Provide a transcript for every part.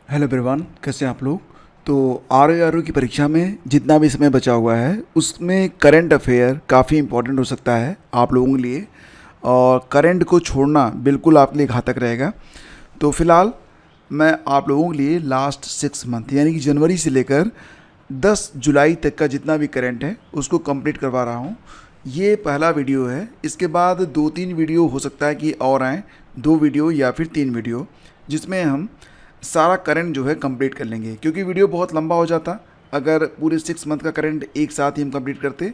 Hello everyone, कैसे हैं आप लोग। तो आर की परीक्षा में जितना भी समय बचा हुआ है उसमें करंट अफेयर काफ़ी इंपॉर्टेंट हो सकता है आप लोगों के लिए। और करंट को छोड़ना बिल्कुल आपके लिए घातक रहेगा। तो फिलहाल मैं आप लोगों के लिए लास्ट 6 मंथ यानी कि जनवरी से लेकर 10 जुलाई तक का जितना भी करंट है उसको कंप्लीट करवा रहा हूँ। ये पहला वीडियो है। इसके बाद 2-3 वीडियो हो सकता है कि और आएँ, 2 वीडियो या फिर 3 वीडियो, जिसमें हम सारा करंट जो है कंप्लीट कर लेंगे, क्योंकि वीडियो बहुत लंबा हो जाता अगर पूरे 6 मंथ का करंट एक साथ ही हम कंप्लीट करते।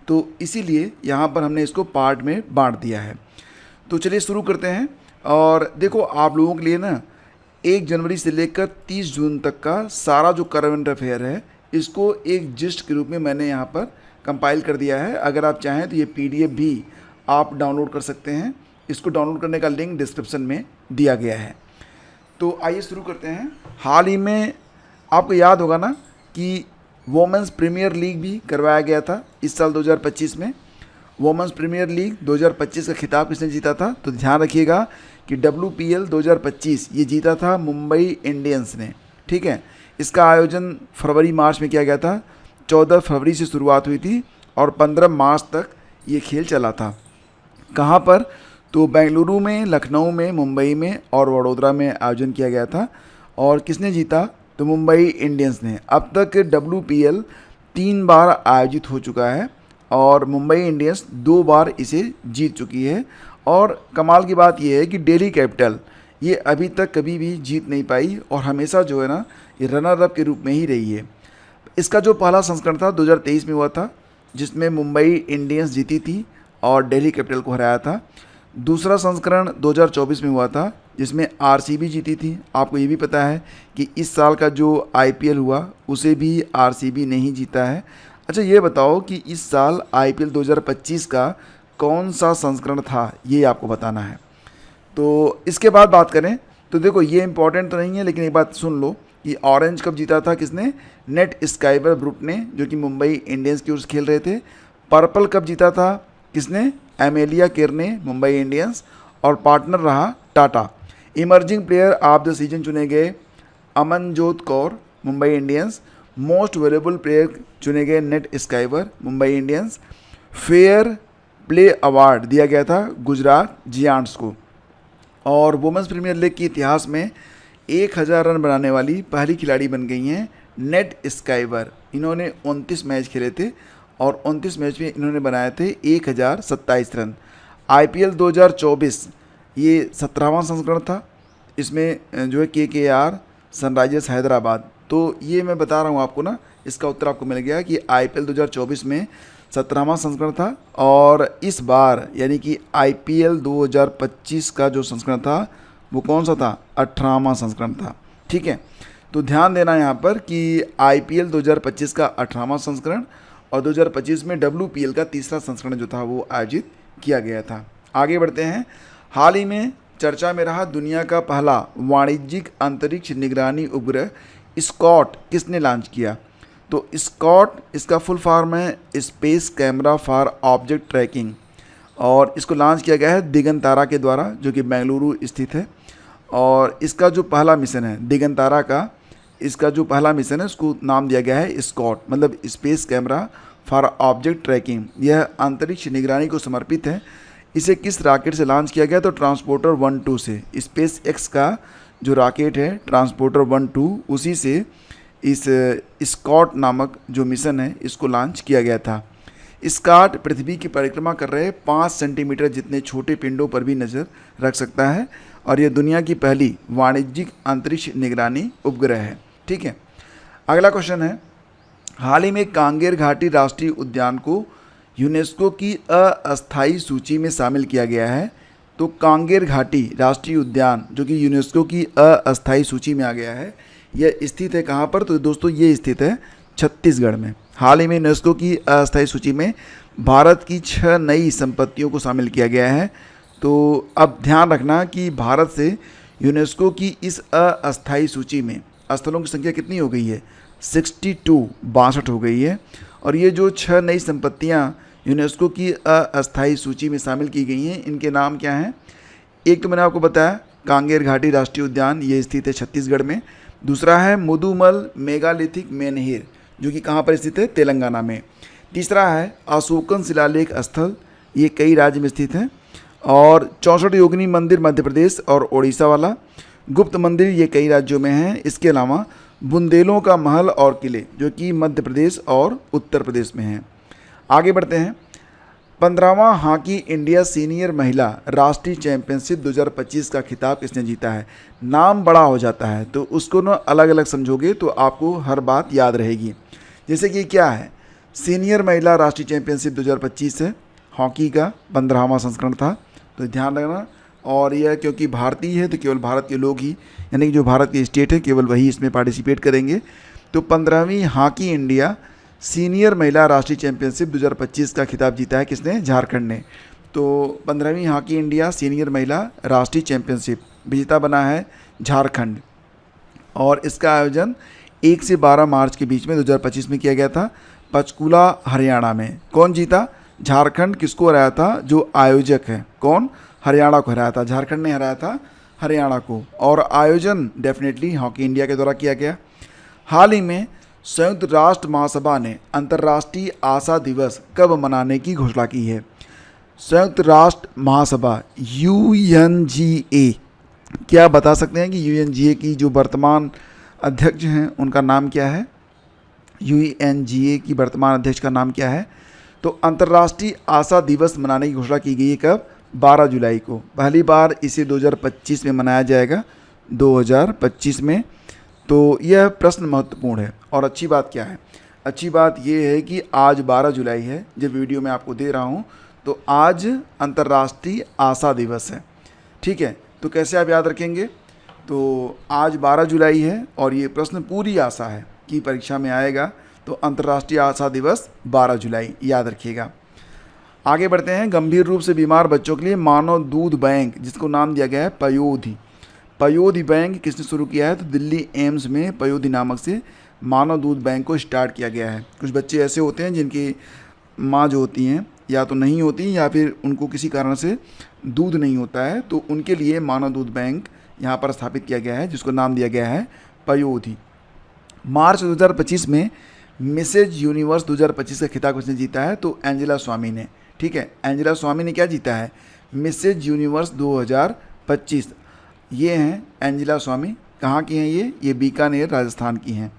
तो इसीलिए यहाँ पर हमने इसको पार्ट में बांट दिया है। तो चलिए शुरू करते हैं। और देखो, आप लोगों के लिए ना 1 जनवरी से लेकर 30 जून तक का सारा जो करंट अफेयर है इसको एक जिस्ट के रूप में मैंने यहाँ पर कंपाइल कर दिया है। अगर आप चाहें तो ये PDF भी आप डाउनलोड कर सकते हैं। इसको डाउनलोड करने का लिंक डिस्क्रिप्शन में दिया गया है। तो आइए शुरू करते हैं। हाल ही में आपको याद होगा ना कि वोमेंस प्रीमियर लीग भी करवाया गया था इस साल 2025 में। वोमेंस प्रीमियर लीग 2025 का खिताब किसने जीता था? तो ध्यान रखिएगा कि WPL 2025 ये जीता था मुंबई इंडियंस ने। ठीक है, इसका आयोजन फरवरी मार्च में किया गया था। 14 फरवरी से शुरुआत हुई थी और 15 मार्च तक ये खेल चला था। कहाँ पर? तो बेंगलुरु में, लखनऊ में, मुंबई में और वडोदरा में आयोजन किया गया था। और किसने जीता? तो मुंबई इंडियंस ने। अब तक WPL 3 बार आयोजित हो चुका है और मुंबई इंडियंस 2 बार इसे जीत चुकी है। और कमाल की बात यह है कि दिल्ली कैपिटल ये अभी तक कभी भी जीत नहीं पाई और हमेशा जो है ना ये रनर अप के रूप में ही रही है। इसका जो पहला संस्करण था 2023 में हुआ था, जिसमें मुंबई इंडियंस जीती थी और दिल्ली कैपिटल को हराया था। दूसरा संस्करण 2024 में हुआ था, जिसमें RCB जीती थी। आपको ये भी पता है कि इस साल का जो IPL हुआ उसे भी RCB ने ही जीता है। अच्छा, ये बताओ कि इस साल IPL 2025 का कौन सा संस्करण था, ये आपको बताना है। तो इसके बाद बात करें तो देखो, ये इंपॉर्टेंट तो नहीं है लेकिन एक बात सुन लो कि ऑरेंज कप जीता था किसने? नेट स्काइबर ब्रुट ने, जो कि मुंबई इंडियंस की ओर से खेल रहे थे। पर्पल कप जीता था किसने? एमेलिया केर ने, मुंबई इंडियंस। और पार्टनर रहा Tata. Emerging player of the season चुने गए Amanjot Kaur, Mumbai Indians. Most valuable player चुने गए Nat Sciver, Mumbai Indians. Fair play award दिया गया था गुजरात जियांट्स को। और वुमेंस प्रीमियर लीग के इतिहास में 1000 रन बनाने वाली पहली खिलाड़ी बन गई हैं नेट स्काइबर। इन्होंने 29 मैच खेले थे और 29 मैच में इन्होंने बनाए थे 1027 रन। IPL 2024 ये 17वां संस्करण था। इसमें जो है KKR, सनराइजर्स हैदराबाद। तो ये मैं बता रहा हूँ आपको ना, इसका उत्तर आपको मिल गया कि IPL 2024 में 17वां संस्करण था। और इस बार यानी कि IPL 2025 का जो संस्करण था वो कौन सा था? 18वां संस्करण था। ठीक है, तो ध्यान देना यहाँ पर कि IPL 2025 का 18वां संस्करण और 2025 में WPL का तीसरा संस्करण जो था वो आयोजित किया गया था। आगे बढ़ते हैं। हाल ही में चर्चा में रहा दुनिया का पहला वाणिज्यिक अंतरिक्ष निगरानी उपग्रह स्कॉट किसने लॉन्च किया? तो स्कॉट, इसका फुल फॉर्म है space camera for object tracking. और इसको लॉन्च किया गया है दिगंतारा के द्वारा, जो कि बेंगलुरु स्थित है। और इसका जो पहला मिशन है दिगंतारा का, इसका जो पहला मिशन है उसको नाम दिया गया है स्कॉट, मतलब space camera for object tracking. यह अंतरिक्ष निगरानी को समर्पित है। इसे किस रॉकेट से लॉन्च किया गया? तो ट्रांसपोर्टर 1-2 से। स्पेस एक्स का जो रॉकेट है ट्रांसपोर्टर 1-2, उसी से इस स्कॉट नामक जो मिशन है इसको लॉन्च किया गया था। स्कॉट पृथ्वी की परिक्रमा कर रहे 5 सेंटीमीटर जितने छोटे पिंडों पर भी नज़र रख सकता है और यह दुनिया की पहली वाणिज्यिक अंतरिक्ष निगरानी उपग्रह है। ठीक है, अगला क्वेश्चन है। हाल ही में कांगेर घाटी राष्ट्रीय उद्यान को यूनेस्को की अस्थायी सूची में शामिल किया गया है। तो कांगेर घाटी राष्ट्रीय उद्यान जो कि यूनेस्को की अस्थायी सूची में आ गया है, यह स्थित है कहाँ पर? तो दोस्तों ये स्थित है छत्तीसगढ़ में। हाल ही में यूनेस्को की अस्थायी सूची में भारत की 6 नई संपत्तियों को शामिल किया गया है। तो अब ध्यान रखना कि भारत से यूनेस्को की इस अस्थायी सूची में स्थलों की संख्या कितनी हो गई है? 62 हो गई है। और ये जो 6 नई संपत्तियाँ यूनेस्को की अस्थायी सूची में शामिल की गई हैं, इनके नाम क्या हैं? एक तो मैंने आपको बताया कांगेर घाटी राष्ट्रीय उद्यान, ये स्थित है छत्तीसगढ़ में। दूसरा है मुदुमल मेगालिथिक मेनहिर, जो कि कहाँ पर स्थित है, तेलंगाना में। तीसरा है अशोकन शिलालेख स्थल, ये कई राज्य में स्थित है। और 64 योगिनी मंदिर मध्य प्रदेश और उड़ीसा वाला। गुप्त मंदिर ये कई राज्यों में हैं। इसके अलावा बुंदेलों का महल और किले, जो कि मध्य प्रदेश और उत्तर प्रदेश में हैं। आगे बढ़ते हैं। 15वां हॉकी इंडिया सीनियर महिला राष्ट्रीय चैंपियनशिप 2025 का खिताब किसने जीता है। नाम बड़ा हो जाता है तो उसको ना अलग अलग समझोगे तो आपको हर बात याद रहेगी। जैसे कि क्या है, सीनियर महिला राष्ट्रीय चैंपियनशिप 2025 है, हॉकी का 15वां संस्करण था, तो ध्यान रखना। और यह क्योंकि भारतीय है तो केवल भारत के लोग ही, यानी कि जो भारत के स्टेट है केवल वही इसमें पार्टिसिपेट करेंगे। तो 15वीं हॉकी इंडिया सीनियर महिला राष्ट्रीय चैंपियनशिप 2025 का खिताब जीता है किसने, झारखंड ने। तो 15वीं हॉकी इंडिया सीनियर महिला राष्ट्रीय चैंपियनशिप विजेता बना है झारखंड। और इसका आयोजन 1 से 12 मार्च के बीच में 2025 में किया गया था, पंचकुला हरियाणा में। कौन जीता, झारखंड। किसको हराया था, जो आयोजक है, कौन, हरियाणा को हराया था। झारखंड ने हराया था हरियाणा को। और आयोजन डेफिनेटली हॉकी इंडिया के द्वारा किया गया। हाल ही में संयुक्त राष्ट्र महासभा ने अंतर्राष्ट्रीय आशा दिवस कब मनाने की घोषणा की है। संयुक्त राष्ट्र महासभा UNGA, क्या आप बता सकते हैं कि UNGA की जो वर्तमान अध्यक्ष हैं उनका नाम क्या है। UNGA की वर्तमान अध्यक्ष का नाम क्या है। तो अंतर्राष्ट्रीय आशा दिवस मनाने की घोषणा की गई है कब, 12 जुलाई को। पहली बार इसे 2025 में मनाया जाएगा, 2025 में। तो यह प्रश्न महत्वपूर्ण है। और अच्छी बात क्या है, अच्छी बात यह है कि आज 12 जुलाई है, जब वीडियो मैं आपको दे रहा हूँ तो आज अंतर्राष्ट्रीय आशा दिवस है। ठीक है, तो कैसे आप याद रखेंगे, तो आज 12 जुलाई है और ये प्रश्न पूरी आशा है कि परीक्षा में आएगा, तो अंतर्राष्ट्रीय आशा दिवस 12 जुलाई याद रखिएगा। आगे बढ़ते हैं। गंभीर रूप से बीमार बच्चों के लिए मानव दूध बैंक, जिसको नाम दिया गया है पयोधी। पयोधी बैंक किसने शुरू किया है, तो दिल्ली एम्स में पयोधी नामक से मानव दूध बैंक को स्टार्ट किया गया है। कुछ बच्चे ऐसे होते हैं जिनकी माँ जो होती हैं या तो नहीं होती या फिर उनको किसी कारण से दूध नहीं होता है, तो उनके लिए मानव दूध बैंक यहाँ पर स्थापित किया गया है, जिसको नाम दिया गया है पयोधी। मार्च 2025 में मिसेज यूनिवर्स 2025 का खिताब किसने जीता है, तो एंजेला स्वामी ने। ठीक है, एंजेला स्वामी ने क्या जीता है, मिसेज यूनिवर्स 2025। ये हैं एंजेला स्वामी, कहाँ की हैं ये बीकानेर राजस्थान की हैं।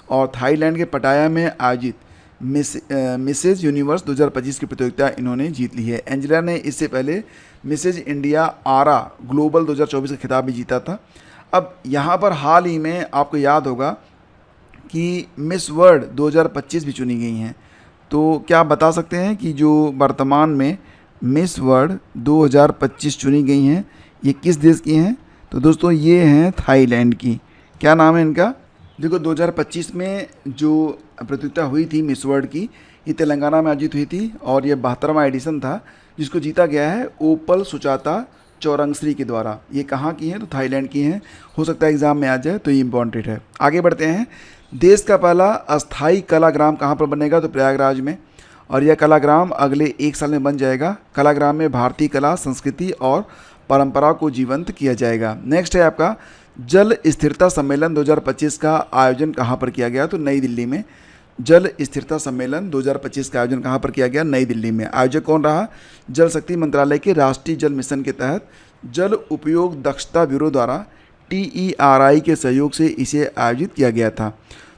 और थाईलैंड के पटाया में आयोजित मिसेज यूनिवर्स 2025 की प्रतियोगिता इन्होंने जीत ली है। एंजेला ने इससे पहले मिसेज इंडिया आरा ग्लोबल 2024 का खिताब भी जीता था। अब यहाँ पर हाल ही में आपको याद होगा कि मिस वर्ल्ड 2025 भी चुनी गई हैं। तो क्या आप बता सकते हैं कि जो वर्तमान में मिस वर्ल्ड 2025 चुनी गई हैं ये किस देश की हैं, तो दोस्तों ये हैं थाईलैंड की। क्या नाम है इनका, देखो 2025 में जो प्रतियोगिता हुई थी मिस वर्ल्ड की, ये तेलंगाना में आयोजित हुई थी और ये 72वां एडिशन था, जिसको जीता गया है ओपल सुचाता चौरंगश्री के द्वारा। ये कहाँ की हैं, तो थाईलैंड की हैं। हो सकता है एग्जाम में आ जाए, तो ये इंपॉर्टेंट है। आगे बढ़ते हैं। देश का पहला अस्थाई कलाग्राम कहाँ पर बनेगा, तो प्रयागराज में। और यह कलाग्राम अगले 1 साल में बन जाएगा। कलाग्राम में भारतीय कला, संस्कृति और परंपरा को जीवंत किया जाएगा। नेक्स्ट है आपका जल स्थिरता सम्मेलन 2025 का आयोजन कहाँ पर किया गया, तो नई दिल्ली में। जल स्थिरता सम्मेलन 2025 का आयोजन कहाँ पर किया गया, नई दिल्ली में। आयोजक कौन रहा, जल शक्ति मंत्रालय के राष्ट्रीय जल मिशन के तहत जल उपयोग दक्षता ब्यूरो द्वारा TERI के सहयोग से इसे आयोजित किया गया था।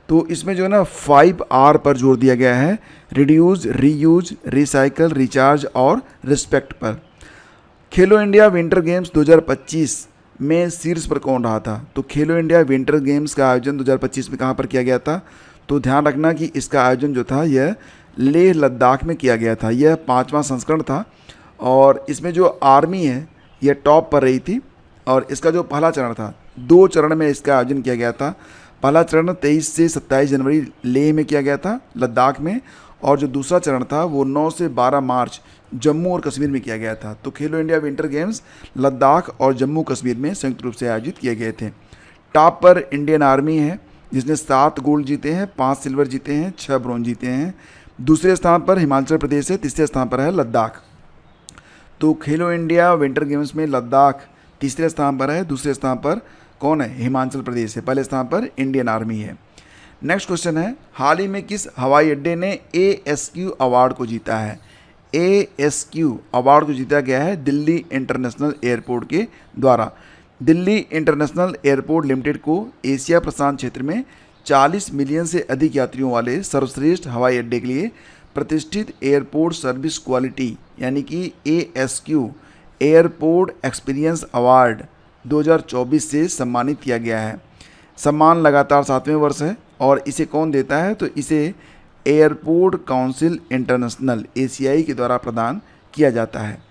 तो इसमें जो है ना 5R पर जोर दिया गया है, रिड्यूस, रीयूज, रिसाइकल, रिचार्ज और रिस्पेक्ट पर। खेलो इंडिया विंटर गेम्स 2025 में शीर्ष पर कौन रहा था, तो खेलो इंडिया विंटर गेम्स का आयोजन 2025 में कहाँ पर किया गया था, तो ध्यान रखना कि इसका आयोजन जो था यह लेह लद्दाख में किया गया था। यह 5वां संस्करण था और इसमें जो आर्मी है यह टॉप पर रही थी। और इसका जो पहला चरण था, 2 चरण में इसका आयोजन किया गया था। पहला चरण 23 से 27 जनवरी लेह में किया गया था, लद्दाख में। और जो दूसरा चरण था वो 9 से 12 मार्च जम्मू और कश्मीर में किया गया था। तो खेलो इंडिया विंटर गेम्स लद्दाख और जम्मू कश्मीर में संयुक्त रूप से आयोजित किए गए थे। टॉप पर इंडियन आर्मी है, जिसने 7 गोल्ड जीते हैं, 5 सिल्वर जीते हैं, 6 ब्रॉन्ज जीते हैं। दूसरे स्थान पर हिमाचल प्रदेश है, तीसरे स्थान पर है लद्दाख। तो खेलो इंडिया विंटर गेम्स में लद्दाख तीसरे स्थान पर है, दूसरे स्थान पर कौन है? हिमाचल प्रदेश है। पहले स्थान पर इंडियन आर्मी है। नेक्स्ट क्वेश्चन है, हाल ही में किस हवाई अड्डे ने ASQ अवार्ड को जीता है? ASQ अवार्ड को जीता गया है दिल्ली इंटरनेशनल एयरपोर्ट के द्वारा। दिल्ली इंटरनेशनल एयरपोर्ट लिमिटेड को एशिया प्रशांत क्षेत्र में 40 मिलियन से अधिक यात्रियों वाले सर्वश्रेष्ठ हवाई अड्डे के लिए प्रतिष्ठित एयरपोर्ट सर्विस क्वालिटी यानी कि ASQ एयरपोर्ट एक्सपीरियंस अवार्ड 2024 से सम्मानित किया गया है। सम्मान लगातार 7वें वर्ष है और इसे कौन देता है? तो इसे एयरपोर्ट काउंसिल इंटरनेशनल ACI के द्वारा प्रदान किया जाता है।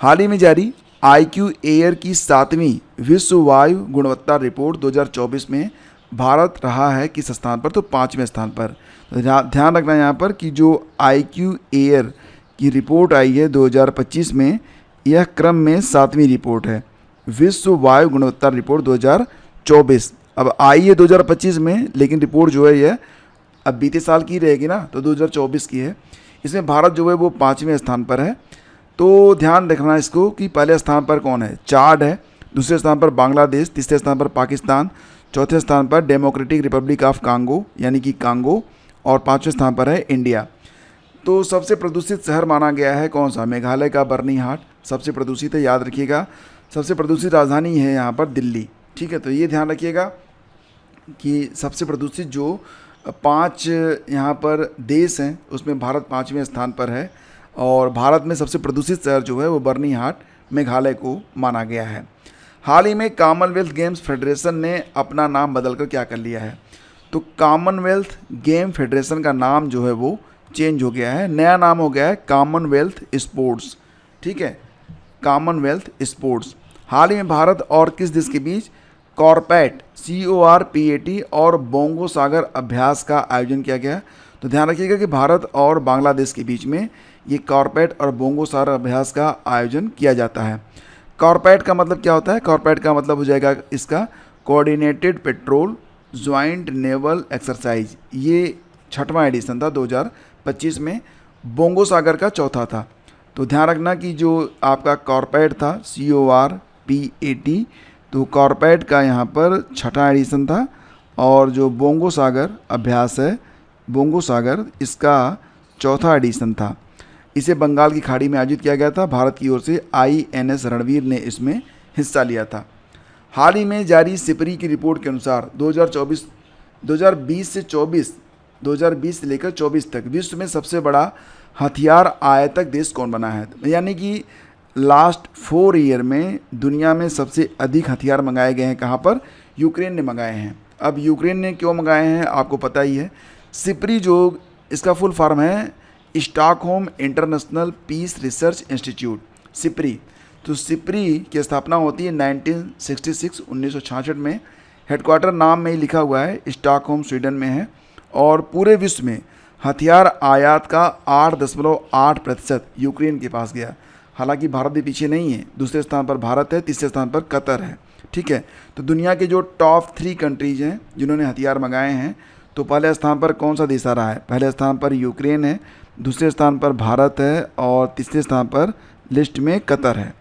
हाल ही में जारी IQ एयर की 7वीं विश्व वायु गुणवत्ता रिपोर्ट 2024 में भारत रहा है किस स्थान पर? तो 5वें स्थान पर। तो ध्यान रखना यहाँ पर कि जो IQ एयर की रिपोर्ट आई है 2025 में, यह क्रम में 7वीं रिपोर्ट है, विश्व वायु गुणवत्ता रिपोर्ट 2024। अब आई है 2025 में, लेकिन रिपोर्ट जो है यह अब बीते साल की रहेगी ना, तो 2024 की है। इसमें भारत जो है वो 5वें स्थान पर है। तो ध्यान रखना इसको कि पहले स्थान पर कौन है? चाड है, दूसरे स्थान पर बांग्लादेश, तीसरे स्थान पर पाकिस्तान, चौथे स्थान पर डेमोक्रेटिक रिपब्लिक ऑफ कांगो यानी कि कांगो, और 5वें स्थान पर है इंडिया। तो सबसे प्रदूषित शहर माना गया है कौन सा? मेघालय का बर्नीहाट सबसे प्रदूषित है, याद रखिएगा। सबसे प्रदूषित राजधानी है यहाँ पर दिल्ली। ठीक है, तो ये ध्यान रखिएगा कि सबसे प्रदूषित जो 5 यहाँ पर देश हैं उसमें भारत 5वें स्थान पर है, और भारत में सबसे प्रदूषित शहर जो है वो बर्नीहाट मेघालय को माना गया है। हाल ही में कॉमनवेल्थ गेम्स फेडरेशन ने अपना नाम बदलकर क्या कर लिया है? तो कॉमनवेल्थ गेम फेडरेशन का नाम जो है वो चेंज हो गया है, नया नाम हो गया है कॉमनवेल्थ स्पोर्ट्स। ठीक है, कॉमनवेल्थ स्पोर्ट्स। हाल ही में भारत और किस देश के बीच कॉर्पेट CORPAT और बोंगो सागर अभ्यास का आयोजन किया गया? तो ध्यान रखिएगा कि भारत और बांग्लादेश के बीच में ये कॉर्पेट और बोंगो सागर अभ्यास का आयोजन किया जाता है। कॉर्पेट का मतलब क्या होता है? कॉर्पेट का मतलब हो जाएगा इसका coordinated petrol joint naval exercise. ये 6वां एडिशन था 2025 में, बोंगो सागर का चौथा था। तो ध्यान रखना कि जो आपका कॉर्पेट था CORPAT, तो कॉर्पेट का यहाँ पर 6वां एडिशन था, और जो बोंगो सागर अभ्यास है, बोंगो सागर, इसका 4था एडिशन था। इसे बंगाल की खाड़ी में आयोजित किया गया था। भारत की ओर से INS रणवीर ने इसमें हिस्सा लिया था। हाल ही में जारी सिपरी की रिपोर्ट के अनुसार 2020 से लेकर 24 तक विश्व में सबसे बड़ा हथियार आयातक देश कौन बना है? यानी कि लास्ट 4 ईयर में दुनिया में सबसे अधिक हथियार मंगाए गए हैं कहाँ पर? यूक्रेन ने मंगाए हैं। अब यूक्रेन ने क्यों मंगाए हैं आपको पता ही है। सिपरी जो इसका फुल फॉर्म है Stockholm International Peace Research Institute, SIPRI. तो सिपरी की स्थापना होती है 1966 में। हेडक्वार्टर नाम में ही लिखा हुआ है, स्टॉकहोम स्वीडन में है, और पूरे विश्व में हथियार आयात का 8.8% यूक्रेन के पास गया। हालांकि भारत भी पीछे नहीं है, दूसरे स्थान पर भारत है, तीसरे स्थान पर कतर है। ठीक है, तो दुनिया के जो टॉप 3 कंट्रीज हैं जिन्होंने हथियार मंगाए हैं, तो पहले स्थान पर कौन सा देश आ रहा है? पहले स्थान पर यूक्रेन है, दूसरे स्थान पर भारत है, और तीसरे स्थान पर लिस्ट में कतर है।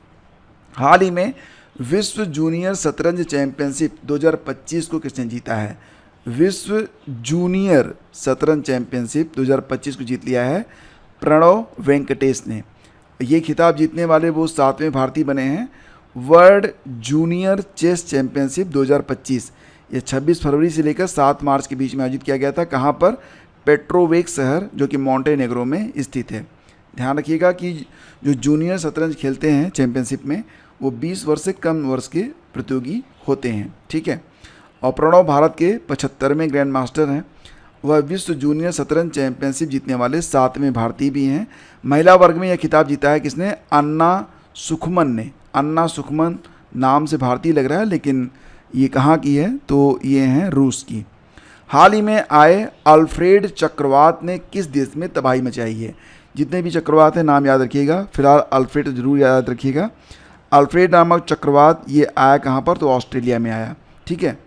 हाल ही में विश्व जूनियर शतरंज चैंपियनशिप 2025 को किसने जीता है? विश्व जूनियर शतरंज चैंपियनशिप 2025 को जीत लिया है प्रणव वेंकटेश ने। ये खिताब जीतने वाले वो 7वें भारतीय बने हैं। वर्ल्ड जूनियर चेस चैंपियनशिप 2025 ये 26 फरवरी से लेकर 7 मार्च के बीच में आयोजित किया गया था। कहाँ पर? पेट्रोवेक शहर जो कि मोंटेनेग्रो में स्थित है। ध्यान रखिएगा कि जो जूनियर शतरंज खेलते हैं चैंपियनशिप में वो 20 वर्ष से कम वर्ष के प्रतियोगी होते हैं। ठीक है, और प्रणव भारत के 75वें ग्रैंड मास्टर हैं। वह विश्व जूनियर शतरंज चैंपियनशिप जीतने वाले 7वें भारतीय भी हैं। महिला वर्ग में यह खिताब जीता है किसने? अन्ना सुखमन ने। अन्ना सुखमन नाम से भारतीय लग रहा है, लेकिन ये कहाँ की है? तो ये हैं रूस की। हाल ही में आए अल्फ्रेड चक्रवात ने किस देश में तबाही मचाई है? जितने भी चक्रवात हैं नाम याद रखिएगा, फिलहाल अल्फ्रेड जरूर याद रखिएगा। अल्फ्रेड नामक चक्रवात ये आया कहाँ पर? तो ऑस्ट्रेलिया में आया। ठीक है,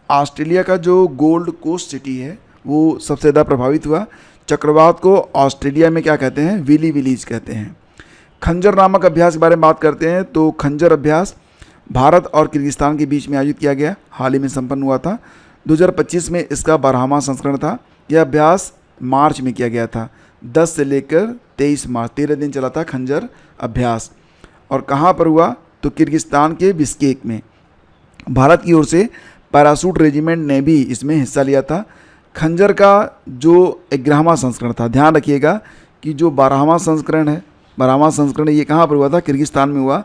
ऑस्ट्रेलिया का जो गोल्ड कोस्ट सिटी है वो सबसे ज़्यादा प्रभावित हुआ। चक्रवात को ऑस्ट्रेलिया में क्या कहते हैं? विली विलीज कहते हैं। खंजर नामक अभ्यास के बारे में बात करते हैं। तो खंजर अभ्यास भारत और किर्गिस्तान के बीच में आयोजित किया गया, हाल ही में संपन्न हुआ था। 2025 में इसका 12वां संस्करण था। यह अभ्यास मार्च में किया गया था, 10 से लेकर 23 मार्च, 13 दिन चला था खंजर अभ्यास। और कहाँ पर हुआ? तो किर्गिस्तान के बिश्केक में। भारत की ओर से पैरासूट रेजिमेंट ने भी इसमें हिस्सा लिया था। खंजर का जो 11वां संस्करण था, ध्यान रखिएगा कि जो 12वां संस्करण है, 12वां संस्करण ये कहाँ पर हुआ था? किर्गिस्तान में हुआ।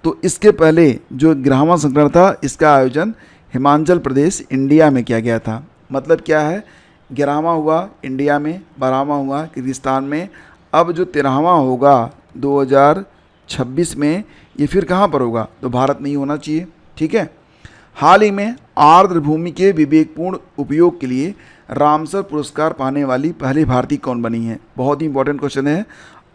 तो इसके पहले जो 11वां संस्करण था, इसका आयोजन हिमाचल प्रदेश इंडिया में किया गया था। मतलब क्या है? 11वां हुआ इंडिया में, 12वां हुआ किर्गिस्तान में। अब जो 13वां होगा 2026 में, ये फिर कहाँ पर होगा? तो भारत में ही होना चाहिए। ठीक है। हाल ही में आर्द्र भूमि के विवेकपूर्ण उपयोग के लिए रामसर पुरस्कार पाने वाली पहली भारतीय कौन बनी है? बहुत ही इंपॉर्टेंट क्वेश्चन है।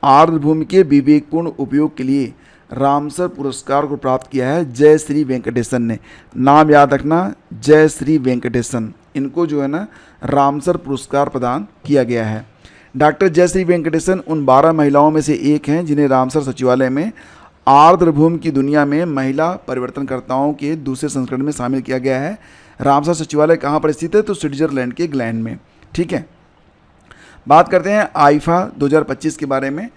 आर्द्र भूमि के विवेकपूर्ण उपयोग के लिए रामसर पुरस्कार को प्राप्त किया है जयश्री वेंकटेशन ने। नाम याद रखना, जयश्री वेंकटेशन। इनको जो है ना रामसर पुरस्कार प्रदान किया गया है। डॉक्टर जयश्री वेंकटेशन उन 12 महिलाओं में से एक हैं जिन्हें रामसर सचिवालय में आर्द्र भूमि की दुनिया में महिला परिवर्तनकर्ताओं के दूसरे संस्करण में शामिल किया गया है। रामसर सचिवालय कहाँ पर स्थित है? तो स्विट्जरलैंड के ग्लैंड में। ठीक है। बात करते हैं आईफा 2025 के बारे में।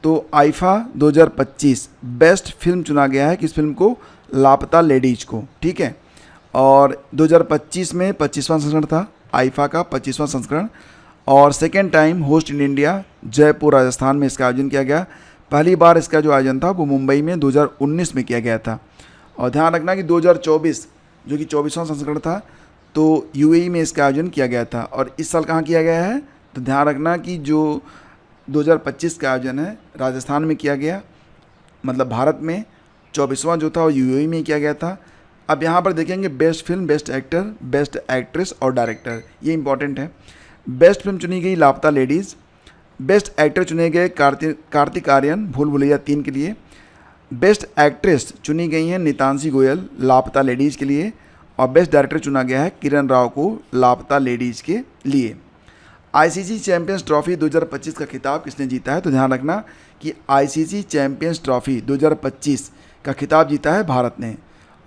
तो आईफा 2025 बेस्ट फिल्म चुना गया है किस फिल्म को? लापता लेडीज को। ठीक है। और 2025 में 25वां संस्करण था आईफा का, 25वां संस्करण। और second time host in India, Jaipur Rajasthan में इसका आयोजन किया गया। पहली बार इसका जो आयोजन था वो मुंबई में 2019 में किया गया था। और ध्यान रखना कि 2024 जो कि 24वां संस्करण था, तो यूएई में इसका आयोजन किया गया था। और इस साल कहाँ किया गया है? तो ध्यान रखना कि जो 2025 का आयोजन है राजस्थान में किया गया, मतलब भारत में। 24वां जो था वो यूएई में किया गया था। अब यहाँ पर देखेंगे best film, best actor, best actress और डायरेक्टर, ये इंपॉर्टेंट है। बेस्ट फिल्म चुनी गई लापता लेडीज़। बेस्ट एक्टर चुने गए कार्तिक आर्यन भूल भुलैया 3 के लिए। बेस्ट एक्ट्रेस चुनी गई हैं नितांशी गोयल लापता लेडीज़ के लिए। और बेस्ट डायरेक्टर चुना गया है किरण राव को लापता लेडीज़ के लिए। आईसीसी चैंपियंस ट्रॉफी 2025 का खिताब किसने जीता है? तो ध्यान रखना कि आईसीसी चैंपियंस ट्रॉफी 2025 का खिताब जीता है भारत ने।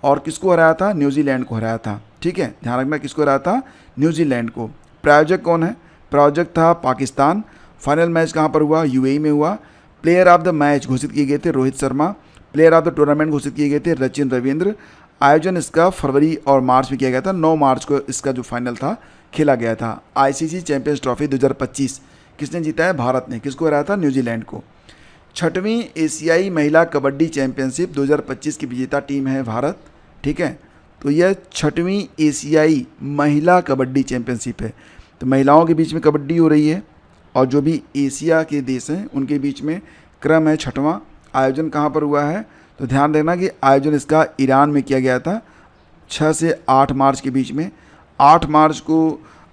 और किसको हराया था? न्यूजीलैंड को हराया था। ठीक है, ध्यान रखना किसको हराया था? न्यूजीलैंड को। प्रायोजक कौन है? प्रायोजक था पाकिस्तान। फाइनल मैच कहाँ पर हुआ? यूएई में हुआ। प्लेयर ऑफ द मैच घोषित किए गए थे Rohit Sharma. Player of the tournament घोषित किए गए थे सचिन रविंद्र। आयोजन इसका फरवरी और मार्च में किया गया था। 9 मार्च को इसका जो फाइनल था खेला गया था। आईसीसी चैंपियंस ट्रॉफी 2025 किसने जीता है? भारत ने। किसको हराया था? न्यूजीलैंड को। 6वीं एशियाई महिला कबड्डी चैंपियनशिप 2025 की विजेता टीम है भारत। ठीक है, तो यह 6वीं एशियाई महिला कबड्डी चैंपियनशिप है। तो महिलाओं के बीच में कबड्डी हो रही है और जो भी एशिया के देश हैं उनके बीच में क्रम है 6वां। आयोजन कहाँ पर हुआ है? तो ध्यान देना कि आयोजन इसका ईरान में किया गया था 6 से 8 मार्च के बीच में। 8 मार्च को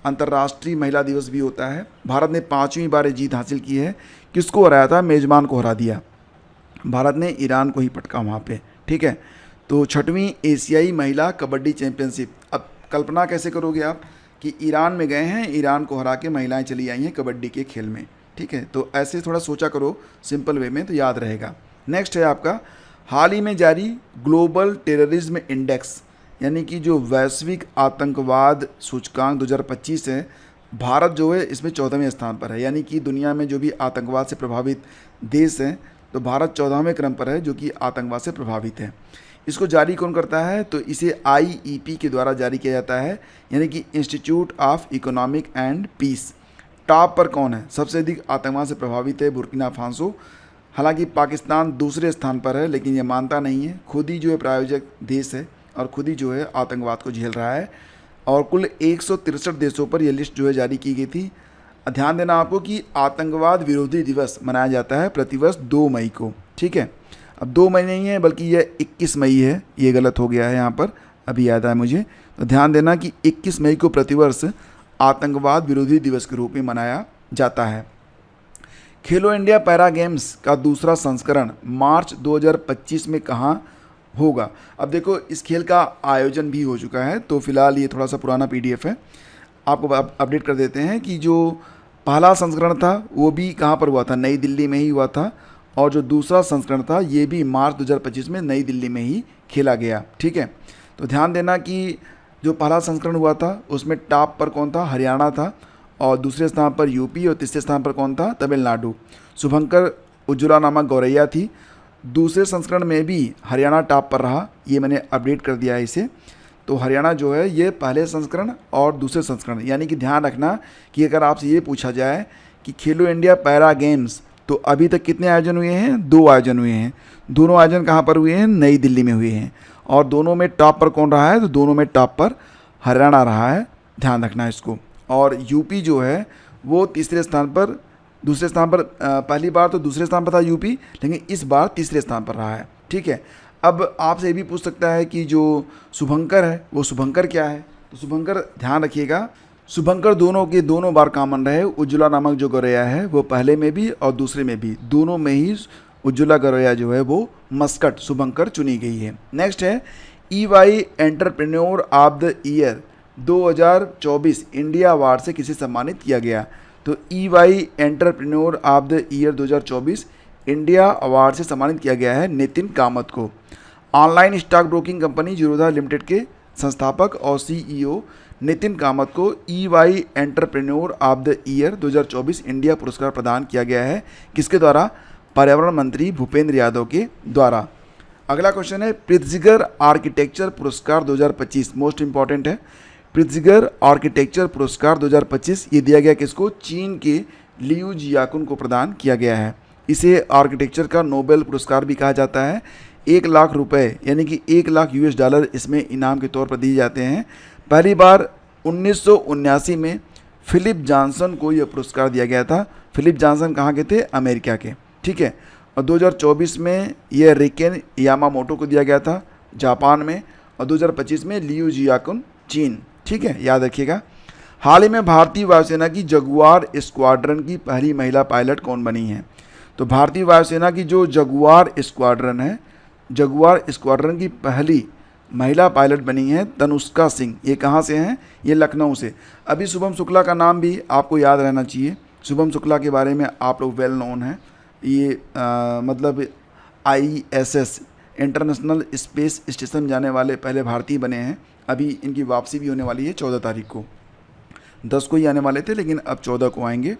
अंतर्राष्ट्रीय महिला दिवस भी होता है। भारत ने 5वीं बार जीत हासिल की है। किसको हराया था? मेज़बान को हरा दिया। भारत ने ईरान को ही पटका वहाँ पे। ठीक है, तो 6वीं एशियाई महिला कबड्डी चैंपियनशिप। अब कल्पना कैसे करोगे आप कि ईरान में गए हैं, ईरान को हरा के महिलाएं चली आई हैं कबड्डी के खेल में। ठीक है, तो ऐसे थोड़ा सोचा करो सिंपल वे में, तो याद रहेगा। नेक्स्ट है आपका हाल ही में जारी ग्लोबल टेररिज्म इंडेक्स, यानी कि जो वैश्विक आतंकवाद सूचकांक 2025 है। भारत जो है इसमें 14वें स्थान पर है, यानी कि दुनिया में जो भी आतंकवाद से प्रभावित देश हैं तो भारत 14वें क्रम पर है जो कि आतंकवाद से प्रभावित है। इसको जारी कौन करता है? तो इसे आईईपी के द्वारा जारी किया जाता है, यानी कि Institute of Economic and Peace. Top पर कौन है? सबसे अधिक आतंकवाद से प्रभावित है बुर्किना फासो। हालांकि पाकिस्तान दूसरे स्थान पर है, लेकिन ये मानता नहीं है। खुद ही जो है प्रायोजक देश है और खुद ही जो है आतंकवाद को झेल रहा है। और कुल 163 देशों पर यह लिस्ट जो है जारी की गई थी। ध्यान देना आपको कि आतंकवाद विरोधी दिवस मनाया जाता है प्रतिवर्ष 2 मई को। ठीक है, अब 2 मई नहीं है बल्कि यह 21 मई है। ये गलत हो गया है यहाँ पर, अभी याद आया मुझे। तो ध्यान देना कि 21 मई को प्रतिवर्ष आतंकवाद विरोधी दिवस के रूप में मनाया जाता है। खेलो इंडिया पैरा गेम्स का दूसरा संस्करण मार्च 2025 में कहाँ होगा? अब देखो इस खेल का आयोजन भी हो चुका है, तो फिलहाल ये थोड़ा सा पुराना पीडीएफ है, आपको अपडेट कर देते हैं कि जो पहला संस्करण था वो भी कहाँ पर हुआ था? नई दिल्ली में ही हुआ था। और जो दूसरा संस्करण था ये भी मार्च 2025 में नई दिल्ली में ही खेला गया। ठीक है, तो ध्यान देना कि जो पहला संस्करण हुआ था उसमें टॉप पर कौन था, हरियाणा था, और दूसरे स्थान पर यूपी, और तीसरे स्थान पर कौन था, तमिलनाडु। शुभंकर उज्ज्वला नामक गौरैया थी। दूसरे संस्करण में भी हरियाणा टॉप पर रहा, ये मैंने अपडेट कर दिया है इसे। तो हरियाणा जो है ये पहले संस्करण और दूसरे संस्करण, यानी कि ध्यान रखना कि अगर आपसे ये पूछा जाए कि खेलो इंडिया पैरा गेम्स तो अभी तक कितने आयोजन हुए हैं, 2 आयोजन हुए हैं। दोनों आयोजन कहाँ पर हुए हैं, नई दिल्ली में हुए हैं, और दोनों में टॉप पर कौन रहा है, तो दोनों में टॉप पर हरियाणा रहा है, ध्यान रखना इसको। और यूपी जो है वो तीसरे स्थान पर, दूसरे स्थान पर, पहली बार तो दूसरे स्थान पर था यूपी, लेकिन इस बार तीसरे स्थान पर रहा है। ठीक है, अब आपसे ये भी पूछ सकता है कि जो शुभंकर है वो शुभंकर क्या है, तो शुभंकर ध्यान रखिएगा, शुभंकर दोनों के दोनों बार कॉमन रहे। उज्ज्वला नामक जो गौरैया है वो पहले में भी और दूसरे में भी, दोनों में ही उज्ज्वला गौरैया जो है वो मस्कट शुभंकर चुनी गई है। नेक्स्ट है EY entrepreneur of the year 2024 India award से किसे सम्मानित किया गया। तो EY entrepreneur of the year 2024 India award से सम्मानित किया गया है नितिन कामत को। Online stock broking company Zerodha limited के संस्थापक और CEO नितिन कामत को EY entrepreneur of the year 2024 India पुरस्कार प्रदान किया गया है, किसके द्वारा, पर्यावरण मंत्री भूपेंद्र यादव के द्वारा। अगला क्वेश्चन है प्रित्जिगर आर्किटेक्चर पुरस्कार 2025, मोस्ट इंपॉर्टेंट है। प्रित्जिगर आर्किटेक्चर पुरस्कार 2025 ये दिया गया किसको, चीन के लियू जियाकुन को प्रदान किया गया है। इसे आर्किटेक्चर का नोबेल पुरस्कार भी कहा जाता है। 1 लाख रुपए यानी कि 1 लाख US$ इसमें इनाम के तौर पर दिए जाते हैं। पहली बार 1979 में फिलिप जॉनसन को यह पुरस्कार दिया गया था। फिलिप जॉनसन कहाँ के थे, अमेरिका के। ठीक है, और 2024 में यह रिकेन यामामोटो को दिया गया था जापान में, और 2025 में लियू जियाकुन चीन। ठीक है, याद रखिएगा। हाल ही में भारतीय वायुसेना की जगुआर स्क्वाड्रन की पहली महिला पायलट कौन बनी है। तो भारतीय वायुसेना की जो जगुआर स्क्वाड्रन है, जगुआर स्क्वाड्रन की पहली महिला पायलट बनी है तनुष्का सिंह। ये कहाँ से हैं, ये लखनऊ से। अभी शुभम शुक्ला का नाम भी आपको याद रहना चाहिए। शुभम शुक्ला के बारे में आप लोग वेल नोन हैं। ये मतलब ISS इंटरनेशनल स्पेस स्टेशन जाने वाले पहले भारतीय बने हैं। अभी इनकी वापसी भी होने वाली है 14 तारीख को। 10 को ही आने वाले थे लेकिन अब 14 को आएंगे।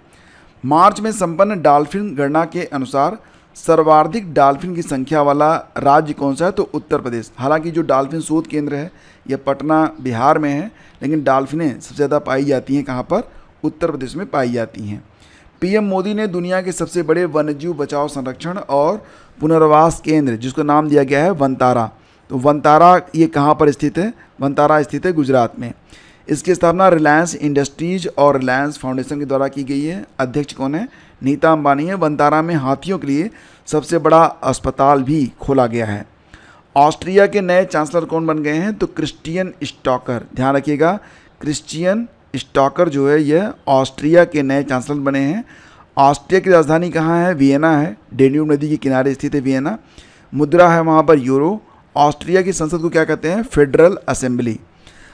मार्च में संपन्न डॉल्फिन गणना के अनुसार सर्वाधिक डॉल्फिन की संख्या वाला राज्य कौन सा है, तो उत्तर प्रदेश। हालांकि जो डॉल्फिन शोध केंद्र है यह पटना बिहार में है, लेकिन डॉल्फिनें सबसे ज़्यादा पाई जाती हैं कहाँ पर, उत्तर प्रदेश में पाई जाती हैं। PM मोदी ने दुनिया के सबसे बड़े वन्यजीव बचाव संरक्षण और पुनर्वास केंद्र जिसको नाम दिया गया है वनतारा, तो वनतारा ये कहाँ पर स्थित है, वनतारा स्थित है गुजरात में। इसकी स्थापना रिलायंस इंडस्ट्रीज और रिलायंस फाउंडेशन के द्वारा की गई है। अध्यक्ष कौन है, नीता अंबानी है। वनतारा में हाथियों के लिए सबसे बड़ा अस्पताल भी खोला गया है। ऑस्ट्रिया के नए चांसलर कौन बन गए हैं, तो क्रिस्टियन स्टॉकर। ध्यान रखिएगा, क्रिस्टियन स्टॉकर जो है यह ऑस्ट्रिया के नए चांसलर बने हैं। ऑस्ट्रिया की राजधानी कहाँ है, वियना है। डेन्यूब नदी के किनारे स्थित है वियना। मुद्रा है वहाँ पर यूरो। ऑस्ट्रिया की संसद को क्या कहते हैं, फेडरल असेंबली।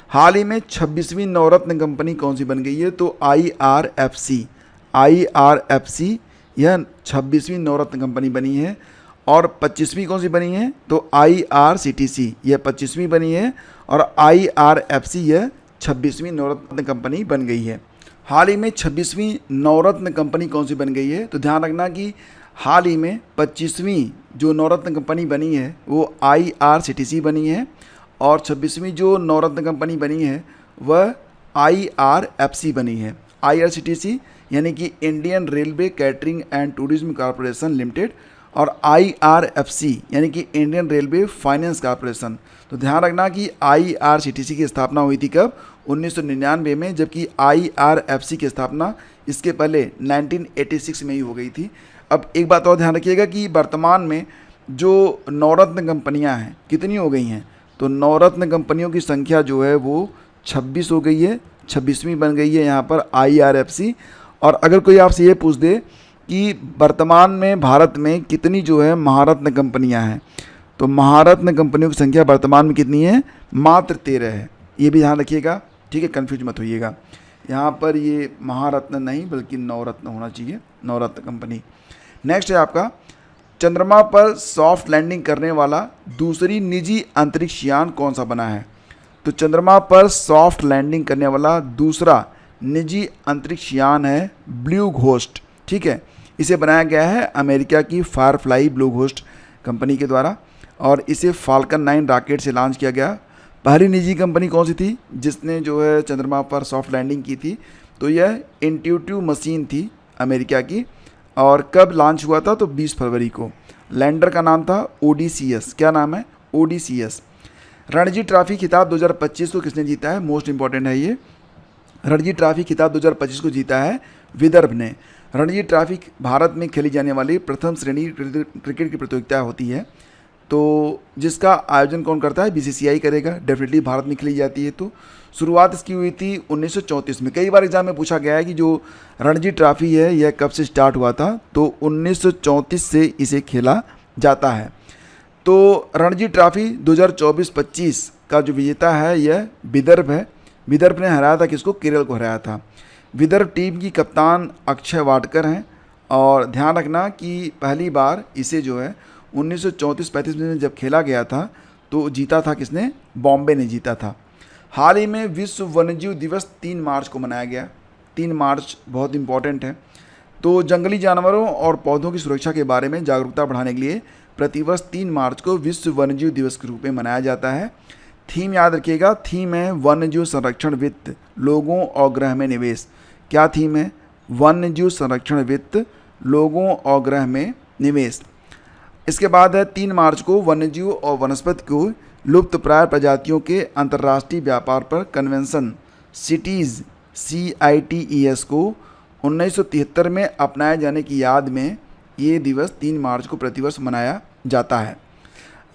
हाल ही में 26वीं नवरत्न कंपनी कौन सी बन गई है, तो IRFC यह 26वीं नवरत्न कंपनी बनी है। और 25वीं कौन सी बनी है, तो IRCTC यह 25वीं बनी है, और IRFC यह 26वीं नवरत्न कंपनी बन गई है। हाल ही में 26वीं नवरत्न कंपनी कौन सी बन गई है, तो ध्यान रखना कि हाल ही में 25वीं जो नवरत्न कंपनी बनी है वो IRCTC बनी है, और 26वीं जो नवरत्न कंपनी बनी है वह IRFC बनी है। IRCTC यानी कि Indian railway catering and tourism corporation limited, और IRFC यानी कि इंडियन रेलवे फाइनेंस कॉरपोरेशन। तो ध्यान रखना कि IRCTC की स्थापना हुई थी कब, 1999 में, जबकि IRFC की स्थापना इसके पहले 1986 में ही हो गई थी। अब एक बात और ध्यान रखिएगा कि वर्तमान में जो नवरत्न कंपनियां हैं कितनी हो गई हैं, तो नवरत्न कंपनियों की संख्या जो है वो 26 हो गई है, 26वीं बन गई है यहाँ पर IRFC। और अगर कोई आपसे ये पूछ दे कि वर्तमान में भारत में कितनी जो है महारत्न कंपनियां हैं, तो महारत्न कंपनियों की संख्या वर्तमान में कितनी है, मात्र 13 है। ये भी ध्यान रखिएगा, ठीक है, कन्फ्यूज मत होइएगा। यहाँ पर ये महारत्न नहीं बल्कि नवरत्न होना चाहिए, नवरत्न कंपनी। नेक्स्ट है आपका चंद्रमा पर सॉफ्ट लैंडिंग करने वाला दूसरी निजी अंतरिक्ष यान कौन सा बना है? तो चंद्रमा पर सॉफ्ट लैंडिंग करने वाला दूसरा निजी अंतरिक्ष यान है ब्लू घोस्ट। ठीक है, इसे बनाया गया है अमेरिका की फायरफ्लाई ब्लू घोस्ट कंपनी के द्वारा और इसे फाल्कन 9 रॉकेट से लॉन्च किया गया। पहली निजी कंपनी कौन सी थी जिसने जो है चंद्रमा पर सॉफ्ट लैंडिंग की थी? तो यह इंट्यूटिव मशीन थी अमेरिका की। और कब लॉन्च हुआ था? तो 20 फरवरी को। लैंडर का नाम था ओडीसीएस। क्या नाम है? ओडीसीएस। रणजी ट्रॉफी खिताब 2025 को किसने जीता है? मोस्ट इंपॉर्टेंट है ये। रणजी ट्रॉफी खिताब 2025 को जीता है विदर्भ ने। रणजी ट्रॉफी भारत में खेली जाने वाली प्रथम श्रेणी क्रिकेट की प्रतियोगिता होती है, तो जिसका आयोजन कौन करता है? बीसीसीआई करेगा। डेफिनेटली भारत में खेली जाती है। तो शुरुआत इसकी हुई थी 1934 में। कई बार एग्जाम में पूछा गया है कि जो रणजी ट्रॉफी है यह कब से स्टार्ट हुआ था? तो 1934 से इसे खेला जाता है। तो रणजी ट्रॉफी 2024-25 का जो विजेता है यह विदर्भ है। विदर्भ ने हराया था किसको? केरल को हराया था। विदर्भ टीम की कप्तान अक्षय वाडकर हैं और ध्यान रखना कि पहली बार इसे जो है 1934-35 में जब खेला गया था तो जीता था किसने? बॉम्बे ने जीता था। हाल ही में विश्व वन्यजीव दिवस 3 मार्च को मनाया गया। 3 मार्च बहुत इंपॉर्टेंट है। तो जंगली जानवरों और पौधों की सुरक्षा के बारे में जागरूकता बढ़ाने के लिए प्रतिवर्ष 3 मार्च को विश्व वन्यजीव दिवस के रूप में मनाया जाता है। थीम याद रखिएगा, थीम है वन्यजीव संरक्षण वित्त, लोगों और ग्रह में निवेश। क्या थीम है? वन्यजीव संरक्षण वित्त, लोगों और ग्रह में निवेश। इसके बाद है 3 मार्च को वन्यजीव और वनस्पति को लुप्तप्राय प्रजातियों के अंतर्राष्ट्रीय व्यापार पर कन्वेंशन सिटीज़ CITES को 1973 में अपनाए जाने की याद में ये दिवस 3 मार्च को प्रतिवर्ष मनाया जाता है।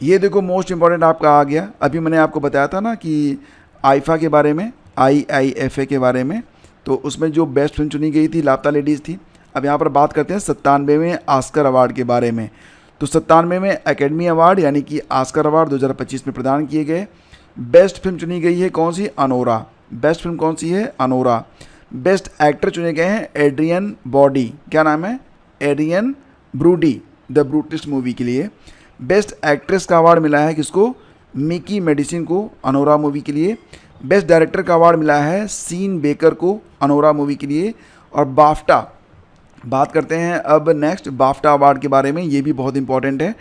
ये देखो मोस्ट इम्पॉर्टेंट आपका आ गया। अभी मैंने आपको बताया था ना कि आईफा के बारे में, IIFA के बारे में, तो उसमें जो बेस्ट फिल्म चुनी गई थी लापता लेडीज़ थी। अब यहाँ पर बात करते हैं 97वें ऑस्कर अवार्ड के बारे में। तो 97वें एकेडमी अवार्ड यानी कि ऑस्कर अवार्ड 2025 में प्रदान किए गए। बेस्ट फिल्म चुनी गई है कौन सी? अनोरा। बेस्ट फिल्म कौन सी है? अनोरा। बेस्ट एक्टर चुने गए हैं एड्रियन ब्रॉडी। क्या नाम है? एड्रियन ब्रूडी, द ब्रूटिस्ट मूवी के लिए। बेस्ट एक्ट्रेस का अवार्ड मिला है किसको? मिकी मेडिसिन को, अनोरा मूवी के लिए। बेस्ट डायरेक्टर का अवार्ड मिला है सीन बेकर को, अनोरा मूवी के लिए। और बाफ्टा, बात करते हैं अब नेक्स्ट बाफ्टा अवार्ड के बारे में, ये भी बहुत इंपॉर्टेंट है।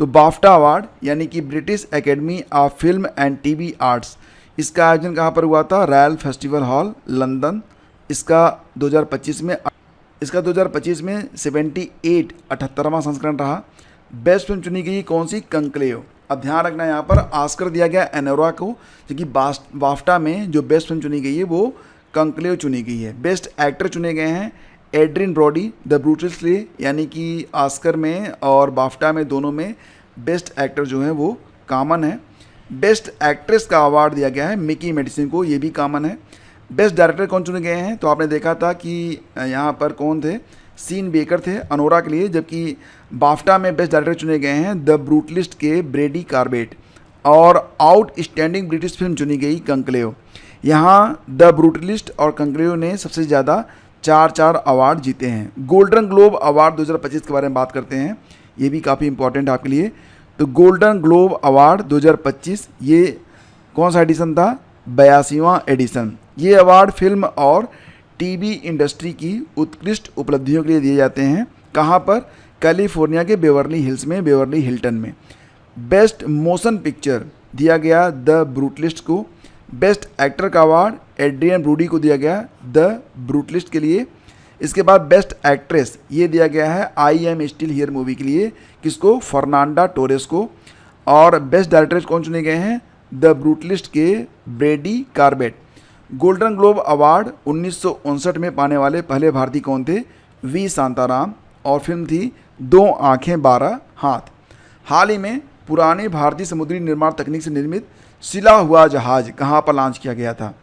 तो बाफ्टा अवार्ड यानी कि British academy of film and TV arts, इसका आयोजन कहाँ पर हुआ था? Royal festival hall, London. इसका 2025 में 78वां संस्करण रहा। बेस्ट फिल्म चुनी गई कौन सी? कंक्लेव। अब ध्यान रखना यहाँ पर ऑस्कर दिया गया एनोरा को, क्योंकि बाफ्टा में जो बेस्ट फिल्म चुनी गई है वो कंक्लेव चुनी गई है। बेस्ट एक्टर चुने गए हैं एड्रियन ब्रॉडी, द ब्रूटिस्ट के लिए, यानी कि ऑस्कर में और बाफ्टा में दोनों में बेस्ट एक्टर जो है वो कॉमन है। बेस्ट एक्ट्रेस का अवार्ड दिया गया है मिकी मेडिसिन को, ये भी कॉमन है। बेस्ट डायरेक्टर कौन चुने गए हैं? तो आपने देखा था कि यहाँ पर कौन थे? सीन बेकर थे अनोरा के लिए, जबकि बाफ्टा में बेस्ट डायरेक्टर चुने गए हैं द ब्रूटलिस्ट के ब्रेडी कार्बेट। और आउटस्टैंडिंग ब्रिटिश फिल्म चुनी गई कंक्लेव। यहाँ द ब्रूटलिस्ट और कंक्लेव ने सबसे ज़्यादा 4 अवार्ड जीते हैं। गोल्डन ग्लोब अवार्ड 2025 के बारे में बात करते हैं, ये भी काफ़ी इंपॉर्टेंट आपके लिए। तो गोल्डन ग्लोब अवार्ड 2025 ये कौन सा एडिशन था? 82वां एडिशन। ये अवार्ड फिल्म और टीवी इंडस्ट्री की उत्कृष्ट उपलब्धियों के लिए दिए जाते हैं। कहाँ पर? कैलिफोर्निया के बेवर्ली हिल्स में, बेवर्ली हिल्टन में। बेस्ट मोशन पिक्चर दिया गया द ब्रूटलिस्ट को। बेस्ट एक्टर का अवार्ड एड्रियन ब्रूडी को दिया गया द ब्रूटलिस्ट के लिए। इसके बाद बेस्ट एक्ट्रेस ये दिया गया है I am still here movie के लिए, किसको? फर्नांडा टोरेस को। और बेस्ट डायरेक्टर कौन चुने गए हैं? द ब्रूटलिस्ट के Brady Corbet. Golden Globe Award 1959 में पाने वाले पहले भारतीय कौन थे? वी शांताराम। और फिल्म थी 2 आँखें 12 हाथ। हाल ही में पुरानी भारतीय समुद्री निर्माण तकनीक से निर्मित सिला हुआ जहाज कहाँ पर लॉन्च किया गया था?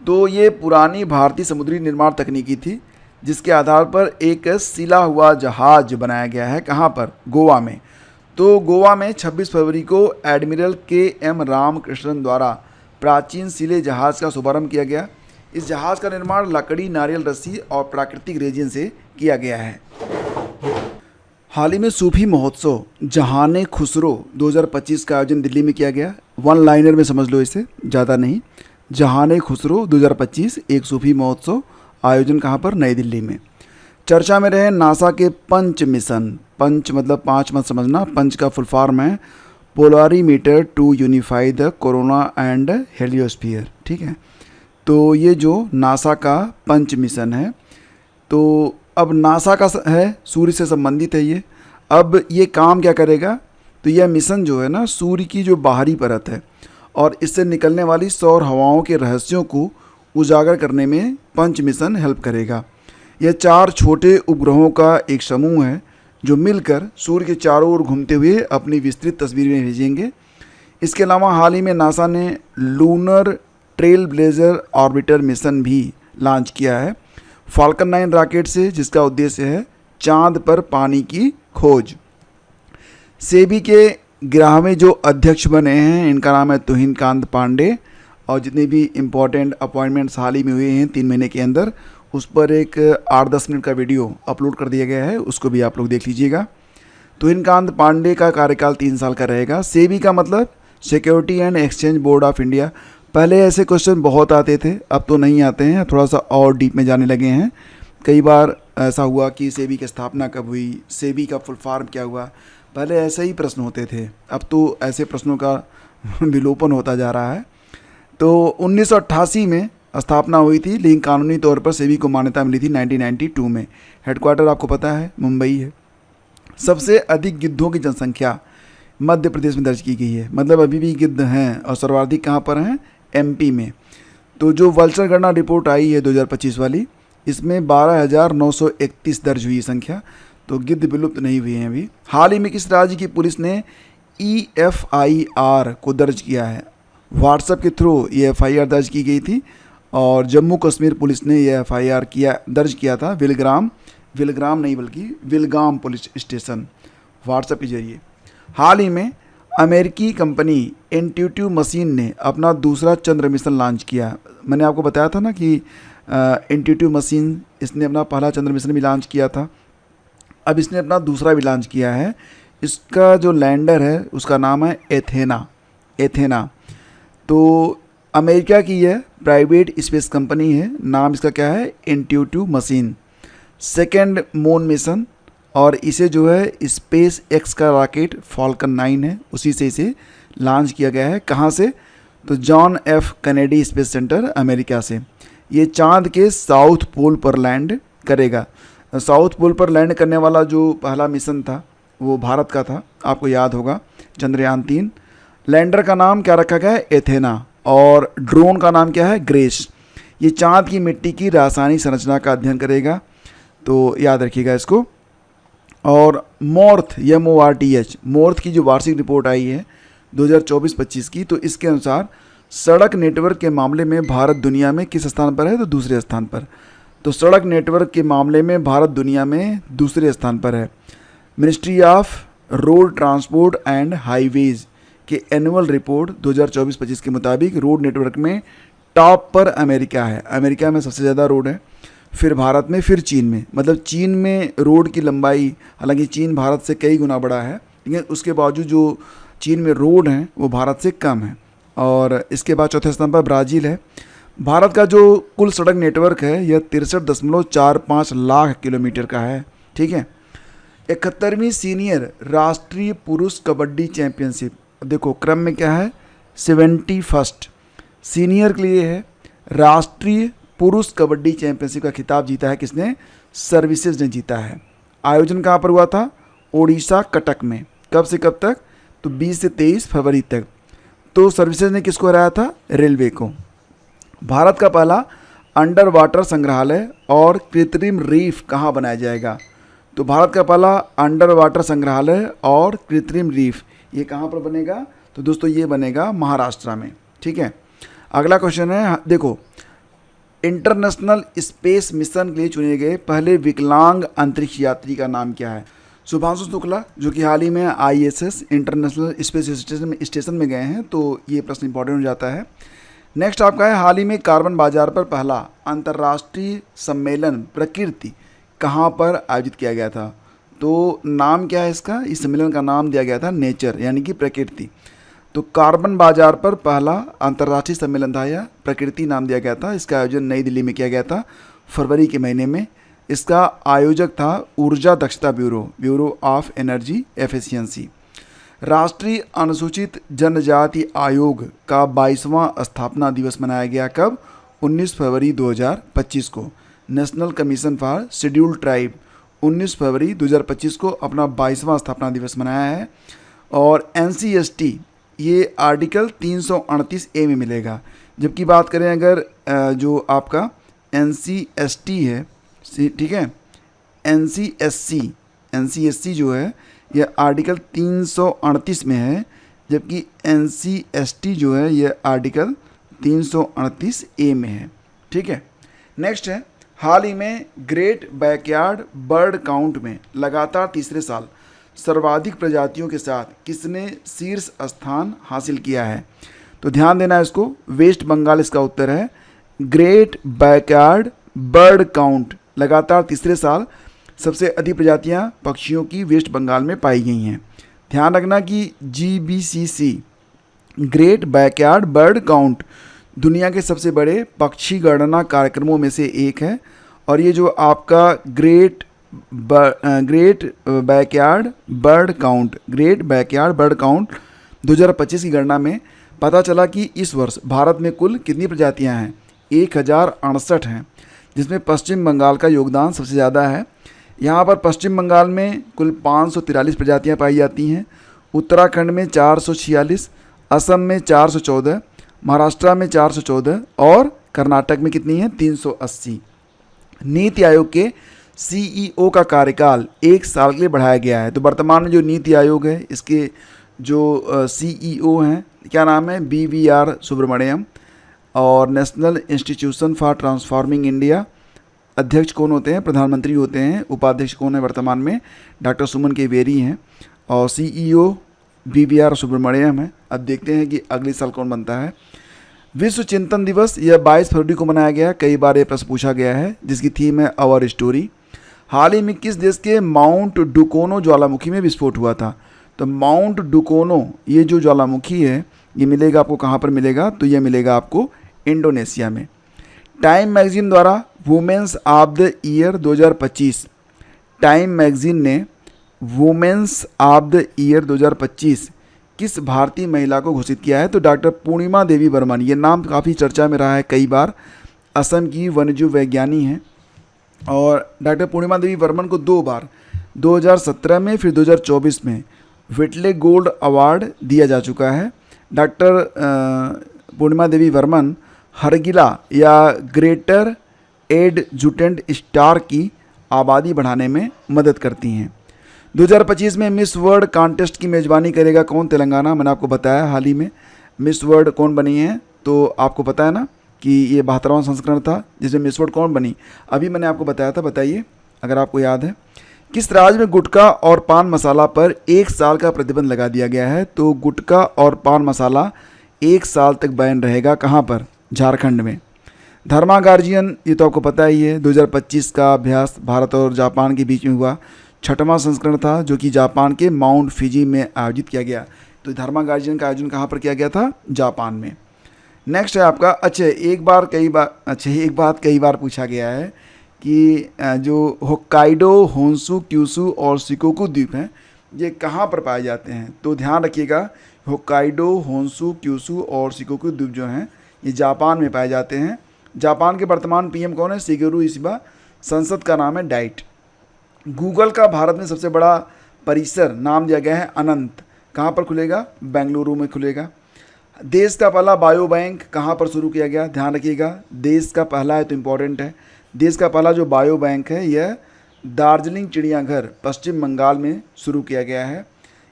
तो ये पुरानी भारतीय समुद्री निर्माण तकनीकी थी जिसके आधार पर एक सिला हुआ जहाज बनाया गया है। कहाँ पर? गोवा में। तो गोवा में 26 फरवरी को एडमिरल KM रामकृष्णन द्वारा प्राचीन सिले जहाज़ का शुभारंभ किया गया। इस जहाज़ का निर्माण लकड़ी, नारियल रस्सी और प्राकृतिक रेजिन से किया गया है। हाल ही में सूफी महोत्सव जहाने खुसरो 2025 का आयोजन दिल्ली में किया गया। वन लाइनर में समझ लो इसे, ज़्यादा नहीं। जहाने खुसरो 2025 एक सूफी महोत्सव, आयोजन कहाँ पर? नई दिल्ली में। चर्चा में रहे नासा के पंच मिशन। पंच मतलब पाँच मत समझना, पंच का फुल फॉर्म है Polarimeter to Unify the Corona and Heliosphere. ठीक है, तो ये जो नासा का पंच मिशन है, तो अब नासा का है, सूर्य से संबंधित है ये। अब ये काम क्या करेगा? तो यह मिशन जो है ना, सूर्य की जो बाहरी परत है और इससे निकलने वाली सौर हवाओं के रहस्यों को उजागर करने में पंच मिशन हेल्प करेगा। यह 4 छोटे उपग्रहों का एक समूह है जो मिलकर सूर्य के चारों ओर घूमते हुए अपनी विस्तृत तस्वीरें भेजेंगे। इसके अलावा हाल ही में नासा ने lunar trail blazer orbiter mission भी लॉन्च किया है फाल्कन 9 रॉकेट से, जिसका उद्देश्य है चांद पर पानी की खोज। सेबी के 11वें जो अध्यक्ष बने हैं, इनका नाम है तुहिन कांत पांडे, और जितने भी इम्पोर्टेंट अपॉइंटमेंट्स हाल ही में हुए हैं 3 महीने के अंदर, उस पर एक 8-10 मिनट का वीडियो अपलोड कर दिया गया है, उसको भी आप लोग देख लीजिएगा। तुहिन कांत पांडे का कार्यकाल 3 साल का रहेगा। सेबी का मतलब security and exchange board of India. पहले ऐसे क्वेश्चन बहुत आते थे, अब तो नहीं आते हैं, थोड़ा सा और डीप में जाने लगे हैं। कई बार ऐसा हुआ कि सेबी की स्थापना कब हुई, सेबी का फुल फॉर्म क्या हुआ, पहले ऐसे ही प्रश्न होते थे, अब तो ऐसे प्रश्नों का विलोपन होता जा रहा है। तो 1988 में स्थापना हुई थी, लेकिन कानूनी तौर पर सेबी को मान्यता मिली थी 1992 में। हेडक्वार्टर आपको पता है मुंबई है। सबसे अधिक गिद्धों की जनसंख्या मध्य प्रदेश में दर्ज की गई है, मतलब अभी भी गिद्ध हैं, और सर्वाधिक कहाँ पर हैं? एमपी में। तो जो वल्चर गणना रिपोर्ट आई है 2025 वाली, इसमें 12,931 दर्ज हुई संख्या, तो गिद्ध विलुप्त नहीं हुए हैं अभी। हाल ही में किस राज्य की पुलिस ने EFIR को दर्ज किया है? व्हाट्सएप के थ्रू ये FIR दर्ज की गई थी, और जम्मू कश्मीर पुलिस ने यह FIR दर्ज किया था विलग्राम नहीं बल्कि विलगाम पुलिस स्टेशन, व्हाट्सएप के जरिए। हाल ही में अमेरिकी कंपनी इंट्यूटिव मशीन ने अपना दूसरा चंद्र मिशन लॉन्च किया। मैंने आपको बताया था ना कि इंट्यूटिव मशीन, इसने अपना पहला चंद्र मिशन भी लॉन्च किया था, अब इसने अपना दूसरा भी लॉन्च किया है। इसका जो लैंडर है उसका नाम है एथेना। तो अमेरिका की यह प्राइवेट स्पेस कंपनी है, नाम इसका क्या है? Intuitive machine. Second moon mission, और इसे जो है स्पेस एक्स का रॉकेट फाल्कन 9 है, उसी से इसे लॉन्च किया गया है। कहाँ से? तो John F Kennedy space centre, America से। ये चांद के साउथ पोल पर लैंड करेगा। साउथ पोल पर लैंड करने वाला जो पहला मिशन था वो भारत का था, आपको याद होगा, चंद्रयान 3। लैंडर का नाम क्या रखा गया है? एथेना, और ड्रोन का नाम क्या है? ग्रेस। ये चांद की मिट्टी की रासायनिक संरचना का अध्ययन करेगा, तो याद रखिएगा इसको। और MORTH MORTH की जो वार्षिक रिपोर्ट आई है 2024-25 की, तो इसके अनुसार सड़क नेटवर्क के मामले में भारत दुनिया में किस स्थान पर है? तो दूसरे स्थान पर। तो सड़क नेटवर्क के मामले में भारत दुनिया में दूसरे स्थान पर है। Ministry of road transport and highways के एनुअल रिपोर्ट 2024-25 के मुताबिक रोड नेटवर्क में टॉप पर अमेरिका है। अमेरिका में सबसे ज़्यादा रोड है, फिर भारत में, फिर चीन में। मतलब चीन में रोड की लंबाई, हालांकि चीन भारत से कई गुना बड़ा है, लेकिन उसके बावजूद जो चीन में रोड हैं वो भारत से कम है। और इसके बाद चौथे स्थान पर ब्राज़ील है। भारत का जो कुल सड़क नेटवर्क है यह 63.45 लाख किलोमीटर का है। ठीक है। 71वीं सीनियर राष्ट्रीय पुरुष कबड्डी चैंपियनशिप, देखो क्रम में क्या है? 71st सीनियर के लिए है। राष्ट्रीय पुरुष कबड्डी चैंपियनशिप का खिताब जीता है किसने? सर्विसेज ने जीता है। आयोजन कहाँ पर हुआ था? ओडिशा कटक में। कब से कब तक? तो 20 से 23 फरवरी तक। तो सर्विसेज ने किसको हराया था? रेलवे को। भारत का पहला अंडर वाटर संग्रहालय और कृत्रिम रीफ कहाँ बनाया जाएगा? तो भारत का पहला अंडर वाटर संग्रहालय और कृत्रिम रीफ ये कहाँ पर बनेगा? तो दोस्तों ये बनेगा महाराष्ट्र में। ठीक है। अगला क्वेश्चन है, देखो इंटरनेशनल स्पेस मिशन के लिए चुने गए पहले विकलांग अंतरिक्ष यात्री का नाम क्या है? शुभांशु शुक्ला, जो कि हाल ही में ISS इंटरनेशनल स्पेस स्टेशन में गए हैं, तो ये प्रश्न इंपॉर्टेंट हो जाता है। नेक्स्ट आपका है, हाल ही में कार्बन बाजार पर पहला अंतर्राष्ट्रीय सम्मेलन प्रकृति कहाँ पर आयोजित किया गया था? तो नाम क्या है इसका, इस सम्मेलन का नाम दिया गया था नेचर, यानी कि प्रकृति। तो कार्बन बाजार पर पहला अंतर्राष्ट्रीय सम्मेलन था, यह प्रकृति नाम दिया गया था। इसका आयोजन नई दिल्ली में किया गया था फरवरी के महीने में। इसका आयोजक था ऊर्जा दक्षता bureau, bureau of energy efficiency. राष्ट्रीय अनुसूचित जनजाति आयोग का 22वां स्थापना दिवस मनाया गया कब, 19 फरवरी 2025 को। National commission for scheduled tribe 19 फरवरी 2025 को अपना 22वां स्थापना दिवस मनाया है। और NCST ये आर्टिकल 338 ए में मिलेगा। जबकि बात करें अगर जो आपका NCST है, ठीक है, NCSC जो है यह आर्टिकल 338 में है, जबकि NCST जो है यह आर्टिकल 338 ए में है। ठीक है, नेक्स्ट है, हाल ही में ग्रेट बैकयार्ड बर्ड काउंट में लगातार तीसरे साल सर्वाधिक प्रजातियों के साथ किसने शीर्ष स्थान हासिल किया है। तो ध्यान देना है इसको, वेस्ट बंगाल इसका उत्तर है। ग्रेट बैकयार्ड बर्ड काउंट लगातार तीसरे साल सबसे अधिक प्रजातियां पक्षियों की वेस्ट बंगाल में पाई गई हैं। ध्यान रखना कि GBCC great backyard bird count दुनिया के सबसे बड़े पक्षी गणना कार्यक्रमों में से एक है। और ये जो आपका ग्रेट बैकयार्ड बर्ड काउंट 2025 की गणना में पता चला कि इस वर्ष भारत में कुल कितनी प्रजातियां हैं, 1068 हैं, जिसमें पश्चिम बंगाल का योगदान सबसे ज़्यादा है। यहाँ पर पश्चिम बंगाल में कुल 543 प्रजातियाँ पाई जाती हैं, उत्तराखंड में 446, असम में 414, महाराष्ट्र में 414 और कर्नाटक में कितनी है, 380। नीति आयोग के CEO का कार्यकाल 1 साल के लिए बढ़ाया गया है। तो वर्तमान में जो नीति आयोग है इसके जो CEO हैं, क्या नाम है, BVR सुब्रमण्यम। और national institution for transforming India अध्यक्ष कौन होते हैं, प्रधानमंत्री होते हैं। उपाध्यक्ष कौन है वर्तमान में, डॉक्टर सुमन केवेरी हैं। और CEO BVR सुब्रमण्यम है। अब देखते हैं कि अगले साल कौन बनता है। विश्व चिंतन दिवस यह 22 फरवरी को मनाया गया। कई बार ये प्रश्न पूछा गया है, जिसकी थीम है आवर स्टोरी। हाल ही में किस देश के माउंट डुकोनो ज्वालामुखी में विस्फोट हुआ था। तो माउंट डुकोनो ये जो ज्वालामुखी है ये मिलेगा आपको कहाँ पर मिलेगा, तो ये मिलेगा आपको इंडोनेशिया में। टाइम मैगजीन द्वारा women's of the year 2025, Time magazine ने वुमेन्स ऑफ द ईयर 2025 किस भारतीय महिला को घोषित किया है। तो डॉक्टर पूर्णिमा देवी बर्मन, ये नाम काफ़ी चर्चा में रहा है कई बार, असम की वन्यजीव वैज्ञानी हैं। और डॉक्टर पूर्णिमा देवी बर्मन को 2 बार 2017 में फिर 2024 में व्हिटले गोल्ड अवार्ड दिया जा चुका है। डॉक्टर पूर्णिमा देवी बर्मन हरगिला या ग्रेटर एडजुटेंट स्टार की आबादी बढ़ाने में मदद करती हैं। 2025 में मिस वर्ल्ड कॉन्टेस्ट की मेज़बानी करेगा कौन, तेलंगाना। मैंने आपको बताया हाल ही में मिस वर्ल्ड कौन बनी है, तो आपको पता है ना कि ये 72वां संस्करण था जिसमें मिस वर्ल्ड कौन बनी, अभी मैंने आपको बताया था। बताइए अगर आपको याद है। किस राज्य में गुटखा और पान मसाला पर 1 साल का प्रतिबंध लगा दिया गया है। तो गुटखा और पान मसाला 1 साल तक बैन रहेगा, कहाँ पर, झारखंड में। धर्मा गार्जियन ये तो आपको पता ही है, 2025 का अभ्यास भारत और जापान के बीच में हुआ 6वां संस्करण था, जो कि जापान के माउंट फिजी में आयोजित किया गया। तो धर्मा गार्जियन का आयोजन कहाँ पर किया गया था, जापान में। नेक्स्ट है आपका, एक बात कई बार पूछा गया है कि जो होक्काइडो, होन्शु, क्यूशु और शिकोकू द्वीप हैं ये कहाँ पर पाए जाते हैं। तो ध्यान रखिएगा, होक्काइडो, होन्शु, क्यूशु और शिकोकू द्वीप जो हैं ये जापान में पाए जाते हैं। जापान के वर्तमान PM कौन है, शिगेरू इशिबा। संसद का नाम है डाइट। गूगल का भारत में सबसे बड़ा परिसर नाम दिया गया है अनंत, कहाँ पर खुलेगा, बेंगलुरु में खुलेगा। देश का पहला बायो बैंक कहाँ पर शुरू किया गया, ध्यान रखिएगा, देश का पहला है तो इम्पोर्टेंट है। देश का पहला जो बायो बैंक है यह दार्जिलिंग चिड़ियाघर पश्चिम बंगाल में शुरू किया गया है।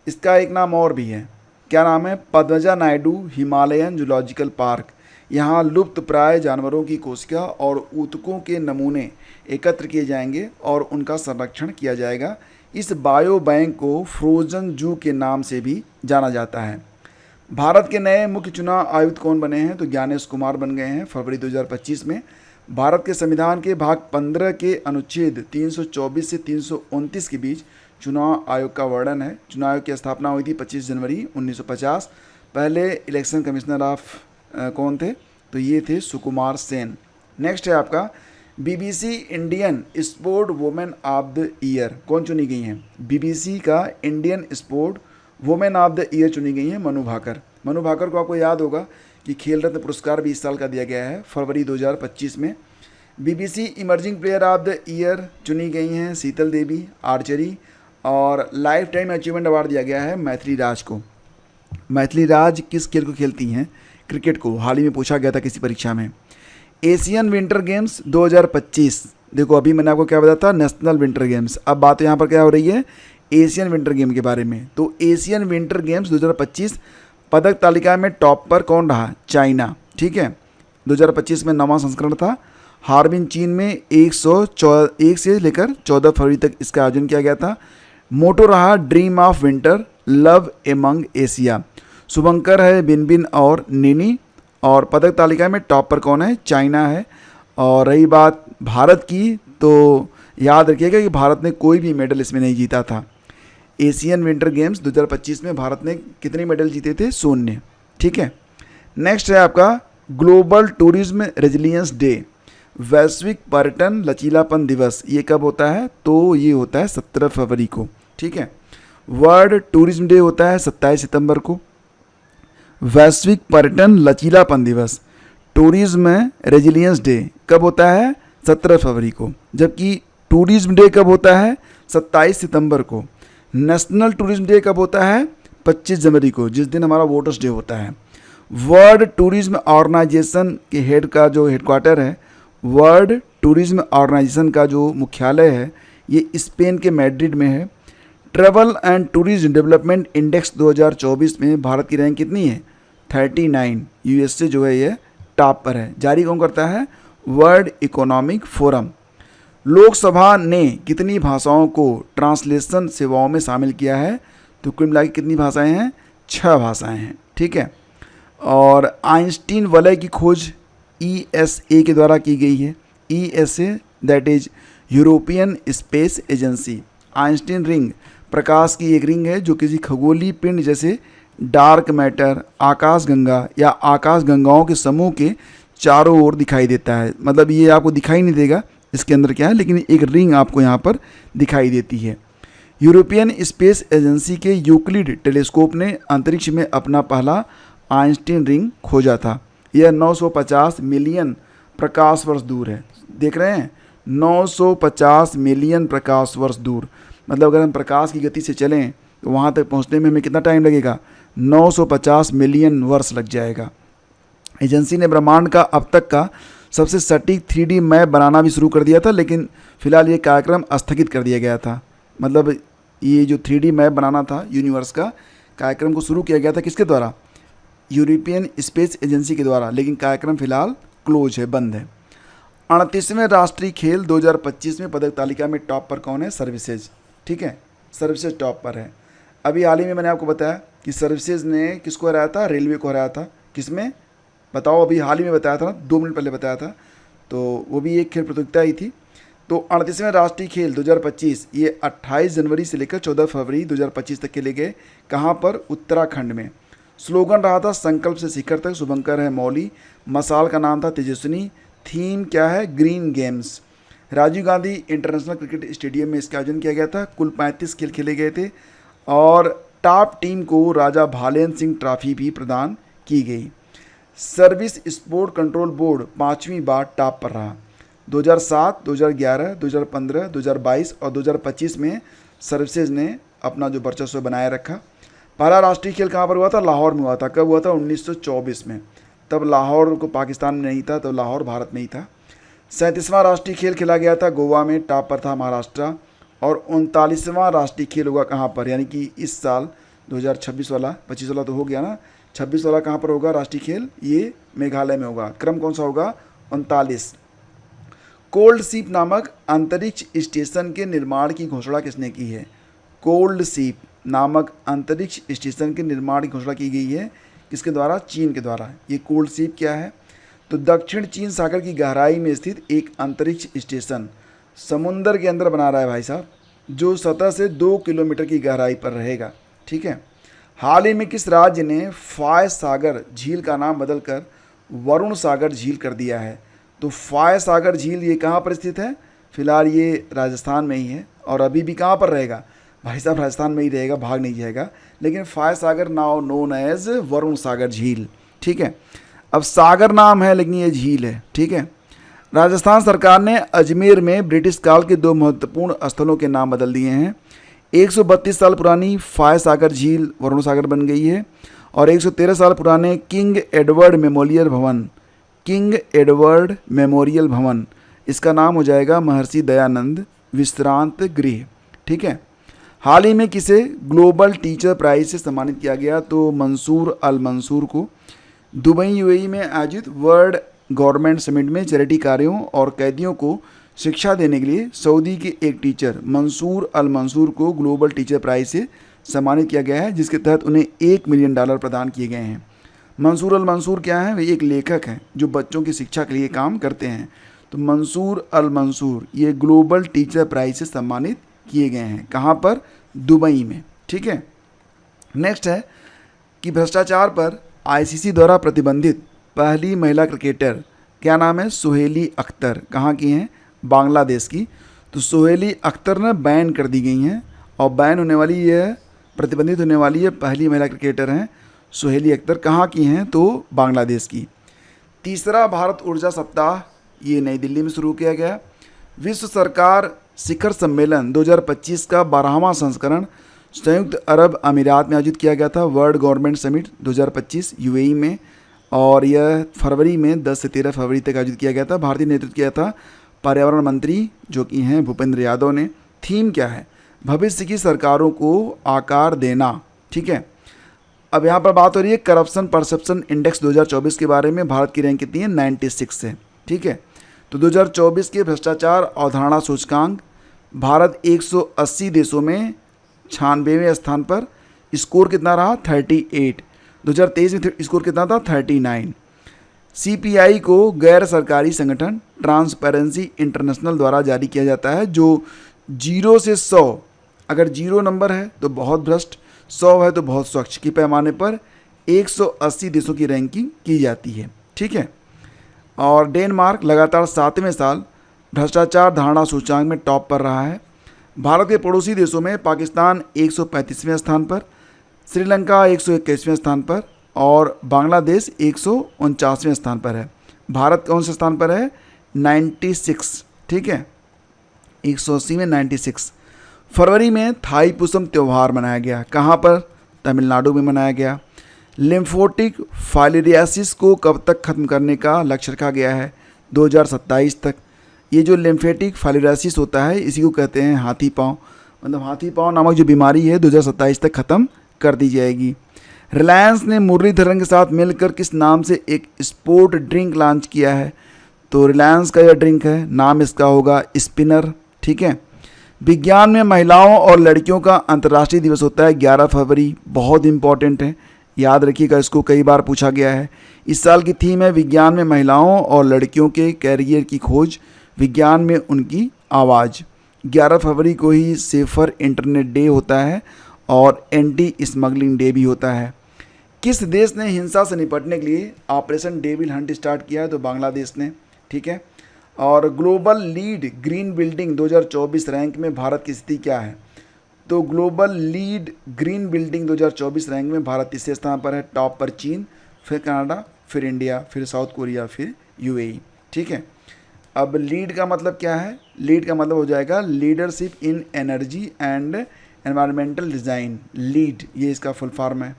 इसका एक नाम और भी है, क्या नाम है, Padmaja Naidu Himalayan zoological park. यहाँ लुप्त प्राय जानवरों की कोशिका और ऊतकों के नमूने एकत्र किए जाएंगे और उनका संरक्षण किया जाएगा। इस बायो बैंक को फ्रोजन जू के नाम से भी जाना जाता है। भारत के नए मुख्य चुनाव आयुक्त कौन बने हैं, तो ज्ञानेश कुमार बन गए हैं फरवरी 2025 में। भारत के संविधान के भाग 15 के अनुच्छेद 324 से 329 के बीच चुनाव आयोग का वर्णन है। चुनाव आयोग की स्थापना हुई थी 25 जनवरी 1950। पहले इलेक्शन कमिश्नर ऑफ कौन थे? तो ये थे सुकुमार सेन। नेक्स्ट है आपका BBC Indian sport women of the year कौन चुनी गई हैं? बीबीसी का Indian sport women of the year चुनी गई हैं मनु भाकर। मनु भाकर को आपको याद होगा कि खेल रत्न पुरस्कार भी इस साल का दिया गया है फरवरी 2025 में। BBC emerging player of the year चुनी गई हैं शीतल देवी आर्चरी, और लाइफ टाइम अचीवमेंट अवार्ड दिया गया है मैथिली राज को। मैथिली राज किस खेल को खेलती हैं? क्रिकेट को। हाल ही में पूछा गया था किसी परीक्षा में। एशियन विंटर गेम्स 2025, देखो अभी मैंने आपको क्या बताया था, नेशनल विंटर गेम्स। अब बात यहाँ पर क्या हो रही है? एशियन विंटर गेम के बारे में। तो एशियन विंटर गेम्स 2025 पदक तालिका में टॉप पर कौन रहा? चाइना। ठीक है, 2025 में 9वां संस्करण था। हार्बिन चीन में 1 से लेकर 14 फरवरी तक इसका आयोजन किया गया था। मोटो रहा dream of winter love among Asia. शुभंकर है बिनबिन और निनी, और पदक तालिका में टॉप पर कौन है? चाइना है। और रही बात भारत की, तो याद रखिएगा कि भारत ने कोई भी मेडल इसमें नहीं जीता था। एशियन विंटर गेम्स 2025 में भारत ने कितने मेडल जीते थे? 0। ठीक है, नेक्स्ट है आपका ग्लोबल टूरिज्म रेजिलियंस डे, वैश्विक पर्यटन लचीलापन दिवस। ये कब होता है? तो ये होता है 17 फरवरी को। ठीक है, वर्ल्ड टूरिज्म डे होता है 27 सितंबर को। वैश्विक पर्यटन लचीलापन दिवस टूरिज्म रेजिलियंस डे कब होता है? 17 फरवरी को। जबकि टूरिज्म डे कब होता है? 27 सितंबर को। नेशनल टूरिज्म डे कब होता है? 25 जनवरी को, जिस दिन हमारा वोटर्स डे होता है। वर्ल्ड टूरिज्म ऑर्गेनाइजेशन के हेड का जो हेडक्वार्टर है, वर्ल्ड टूरिज्म ऑर्गेनाइजेशन का जो मुख्यालय है, ये स्पेन के मैड्रिड में है। Travel and tourism development index 2024 में भारत की रैंक कितनी है? 39। यूएस से जो है ये टॉप पर है। जारी कौन करता है? World economic forum. लोकसभा ने कितनी भाषाओं को ट्रांसलेशन सेवाओं में शामिल किया है? तो कुल मिला के कितनी भाषाएं हैं? 6 भाषाएं हैं। ठीक है, और आइंस्टीन वलय की खोज ESA के द्वारा की गई है। ESA that is European Space Agency. Einstein ring प्रकाश की एक रिंग है जो किसी खगोलीय पिंड जैसे डार्क मैटर, आकाशगंगा या आकाशगंगाओं के समूह के चारों ओर दिखाई देता है। मतलब ये आपको दिखाई नहीं देगा इसके अंदर क्या है, लेकिन एक रिंग आपको यहाँ पर दिखाई देती है। यूरोपियन स्पेस एजेंसी के यूक्लिड टेलीस्कोप ने अंतरिक्ष में अपना पहला आइंस्टीन रिंग खोजा था। यह 950 मिलियन प्रकाश वर्ष दूर है। देख रहे हैं, 950 मिलियन प्रकाश वर्ष दूर। मतलब अगर हम प्रकाश की गति से चलें तो वहाँ तक पहुँचने में हमें कितना टाइम लगेगा? 950 मिलियन वर्ष लग जाएगा। एजेंसी ने ब्रह्मांड का अब तक का सबसे सटीक 3D मैप बनाना भी शुरू कर दिया था, लेकिन फिलहाल ये कार्यक्रम स्थगित कर दिया गया था। मतलब ये जो 3D मैप बनाना था यूनिवर्स का, कार्यक्रम को शुरू किया गया था किसके द्वारा? यूरोपियन स्पेस एजेंसी के द्वारा, लेकिन कार्यक्रम फिलहाल क्लोज है, बंद है। 38वें राष्ट्रीय खेल 2025 में पदक तालिका में टॉप पर कौन है? सर्विसेज। ठीक है, सर्विसेज टॉप पर है। अभी हाल ही में मैंने आपको बताया कि सर्विसेज ने किसको हराया था? रेलवे को हराया था। किसमें बताओ? अभी हाल ही में बताया था ना, 2 मिनट पहले बताया था। तो वो भी एक खेल प्रतियोगिता ही थी। तो 38वें राष्ट्रीय खेल 2025 ये 28 जनवरी से लेकर 14 फरवरी 2025 तक खेले गए। कहाँ पर? उत्तराखंड में। स्लोगन रहा था संकल्प से शिखर तक। शुभंकर है मौली। मसाल का नाम था तेजस्विनी। थीम क्या है? Green games. Rajiv Gandhi international cricket stadium में इसका आयोजन किया गया था। कुल 35 खेल खेले गए थे और टॉप टीम को राजा भालेन सिंह ट्रॉफी भी प्रदान की गई। सर्विस स्पोर्ट कंट्रोल बोर्ड 5वीं बार टॉप पर रहा। 2007, 2011, 2015, 2022 और 2025 में सर्विसेज ने अपना जो वर्चस्व बनाए रखा। पहला राष्ट्रीय खेल कहाँ पर हुआ था? लाहौर में हुआ था। कब हुआ था? 1924 में। तब लाहौर को पाकिस्तान में नहीं था, तो लाहौर भारत में ही था। 37वां राष्ट्रीय खेल खेला गया था गोवा में, टॉप पर था महाराष्ट्र। और 39वां राष्ट्रीय खेल होगा कहाँ पर? यानी कि इस साल 2026 वाला, 25 वाला तो हो गया ना, 26 वाला कहाँ पर होगा राष्ट्रीय खेल? ये मेघालय में होगा। क्रम कौन सा होगा? 39। कोल्ड सीप नामक अंतरिक्ष स्टेशन के निर्माण की घोषणा किसने की है? कोल्ड सीप नामक अंतरिक्ष स्टेशन के निर्माण की घोषणा की गई है किसके द्वारा? चीन के द्वारा। ये कोल्ड सीप क्या है? तो दक्षिण चीन सागर की गहराई में स्थित एक अंतरिक्ष स्टेशन समुंदर के अंदर बना रहा है भाई साहब। जो सतह से 2 किलोमीटर की गहराई पर रहेगा। ठीक है। हाल ही में किस राज्य ने फाय सागर झील का नाम बदलकर वरुण सागर झील कर दिया है? तो फाय सागर झील ये कहाँ पर स्थित है? फिलहाल ये राजस्थान में ही है और अभी भी कहाँ पर रहेगा? भाई साहब राजस्थान में ही रहेगा, भाग नहीं जाएगा। लेकिन फाय सागर नाउ नोन एज वरुण सागर झील। ठीक है। अब सागर नाम है लेकिन ये झील है। ठीक है। राजस्थान सरकार ने अजमेर में ब्रिटिश काल के 2 महत्वपूर्ण स्थलों के नाम बदल दिए हैं। 132 साल पुरानी फाय सागर झील वरुण सागर बन गई है और 113 साल पुराने किंग एडवर्ड मेमोरियल भवन इसका नाम हो जाएगा महर्षि दयानंद विश्रांत गृह। ठीक है। हाल ही में किसे ग्लोबल टीचर प्राइज से सम्मानित किया गया? तो मंसूर अल मंसूर को दुबई यूएई में आयोजित वर्ल्ड गवर्नमेंट समिट में चैरिटी कार्यों और कैदियों को शिक्षा देने के लिए सऊदी के एक टीचर मंसूर अल मंसूर को ग्लोबल टीचर प्राइज से सम्मानित किया गया है, जिसके तहत उन्हें $1 मिलियन प्रदान किए गए हैं। मंसूर अल मंसूर क्या है? वे एक लेखक हैं जो बच्चों की शिक्षा के लिए काम करते हैं। तो मंसूर अल मंसूर ये ग्लोबल टीचर प्राइज से सम्मानित किए गए हैं। कहाँ पर? दुबई में। ठीक है। नेक्स्ट है कि भ्रष्टाचार पर आईसीसी द्वारा प्रतिबंधित पहली महिला क्रिकेटर क्या नाम है? सुहेली अख्तर। कहाँ की हैं? बांग्लादेश की। तो सुहेली अख्तर ना बैन कर दी गई हैं और बैन होने वाली है, प्रतिबंधित होने वाली है पहली महिला क्रिकेटर हैं सुहेली अख्तर। कहाँ की हैं? तो बांग्लादेश की। तीसरा भारत ऊर्जा सप्ताह ये नई दिल्ली में शुरू किया गया। विश्व सरकार शिखर सम्मेलन 2025 का 12वां संस्करण संयुक्त अरब अमीरात में आयोजित किया गया था। वर्ल्ड गवर्नमेंट समिट 2025 यूएई में, और यह फरवरी में 10 से 13 फरवरी तक आयोजित किया गया था। भारतीय नेतृत्व किया था पर्यावरण मंत्री जो कि हैं भूपेंद्र यादव ने। थीम क्या है? भविष्य की सरकारों को आकार देना। ठीक है। अब यहाँ पर बात हो रही है करप्शन परसेप्शन इंडेक्स 2024 के बारे में। भारत की रैंक कितनी है? 96 से। ठीक है। तो 2024 के भ्रष्टाचार अवधारणा सूचकांक भारत 180 देशों में 96वें स्थान पर। स्कोर कितना रहा? 38। 2023 में स्कोर कितना था? 39। सीपीआई को गैर सरकारी संगठन ट्रांसपेरेंसी इंटरनेशनल द्वारा जारी किया जाता है, जो 0 से 100, अगर 0 नंबर है तो बहुत भ्रष्ट, 100 है तो बहुत स्वच्छ की पैमाने पर 180 देशों की रैंकिंग की जाती है। ठीक है। और डेनमार्क लगातार 7वें साल भ्रष्टाचार धारणा सूचकांक में टॉप पर रहा है। भारत के पड़ोसी देशों में पाकिस्तान 135वें स्थान पर, श्रीलंका 121वें स्थान पर और बांग्लादेश 149वें स्थान पर है। भारत कौन से स्थान पर है? 96। ठीक है। 180 में 96। फरवरी में थाई पुसम त्यौहार मनाया गया। कहाँ पर? तमिलनाडु में मनाया गया। लिम्फोटिक फाइलेरियासिस को कब तक खत्म करने का लक्ष्य रखा गया है? 2027 तक। ये जो लिम्फेटिक फाइलेरियासिस होता है इसी को कहते हैं हाथी पाँव, मतलब हाथी पाँव नामक जो बीमारी है 2027 तक ख़त्म कर दी जाएगी। रिलायंस ने मुरलीधरन के साथ मिलकर किस नाम से एक स्पोर्ट ड्रिंक लॉन्च किया है? तो रिलायंस का यह ड्रिंक है, नाम इसका होगा स्पिनर। ठीक है। विज्ञान में महिलाओं और लड़कियों का अंतर्राष्ट्रीय दिवस होता है 11 फरवरी। बहुत इंपॉर्टेंट है, याद रखिएगा, इसको कई बार पूछा गया है। इस साल की थीम है विज्ञान में महिलाओं और लड़कियों के कैरियर की खोज, विज्ञान में उनकी आवाज़। 11 फरवरी को ही सेफर इंटरनेट डे होता है और एंटी स्मगलिंग डे भी होता है। किस देश ने हिंसा से निपटने के लिए ऑपरेशन डेविल हंट स्टार्ट किया है? तो बांग्लादेश ने। ठीक है। और global lead green building 2024 rank में भारत की स्थिति क्या है? तो global lead green building 2024 rank में भारत तीसरे स्थान पर है। टॉप पर चीन, फिर कनाडा, फिर इंडिया, फिर साउथ कोरिया, फिर यूएई। ठीक है। अब लीड का मतलब क्या है? लीड का मतलब हो जाएगा leadership in energy and environmental design. Lead ये इसका फुल फॉर्म है।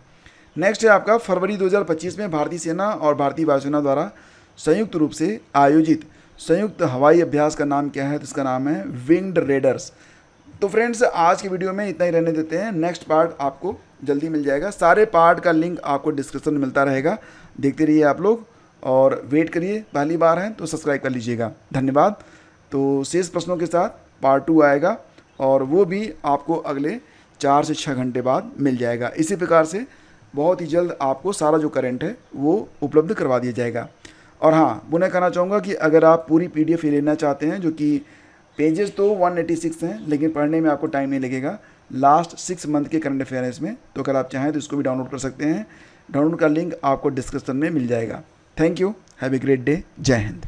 नेक्स्ट है आपका फरवरी 2025 में भारतीय सेना और भारतीय वायुसेना द्वारा संयुक्त रूप से आयोजित संयुक्त हवाई अभ्यास का नाम क्या है? तो इसका नाम है विंग्ड रेडर्स। तो फ्रेंड्स आज की वीडियो में इतना ही रहने देते हैं। नेक्स्ट पार्ट आपको जल्दी मिल जाएगा। सारे पार्ट का लिंक आपको डिस्क्रिप्शन में मिलता रहेगा, देखते रहिए आप लोग और वेट करिए। पहली बार हैं तो सब्सक्राइब कर लीजिएगा। धन्यवाद। तो शेष प्रश्नों के साथ पार्ट 2 आएगा और वो भी आपको अगले 4 से 6 घंटे बाद मिल जाएगा। इसी प्रकार से बहुत ही जल्द आपको सारा जो करंट है वो उपलब्ध करवा दिया जाएगा। और हाँ, पुनः कहना चाहूँगा कि अगर आप पूरी PDF लेना चाहते हैं जो कि पेजेस तो 186 हैं, लेकिन पढ़ने में आपको टाइम नहीं लगेगा। लास्ट 6 मंथ के करंट अफेयर है इसमें, तो अगर आप चाहें तो इसको भी डाउनलोड कर सकते हैं। डाउनलोड का लिंक आपको डिस्क्रिप्शन में मिल जाएगा। Thank you, have a great day, जय हिंद।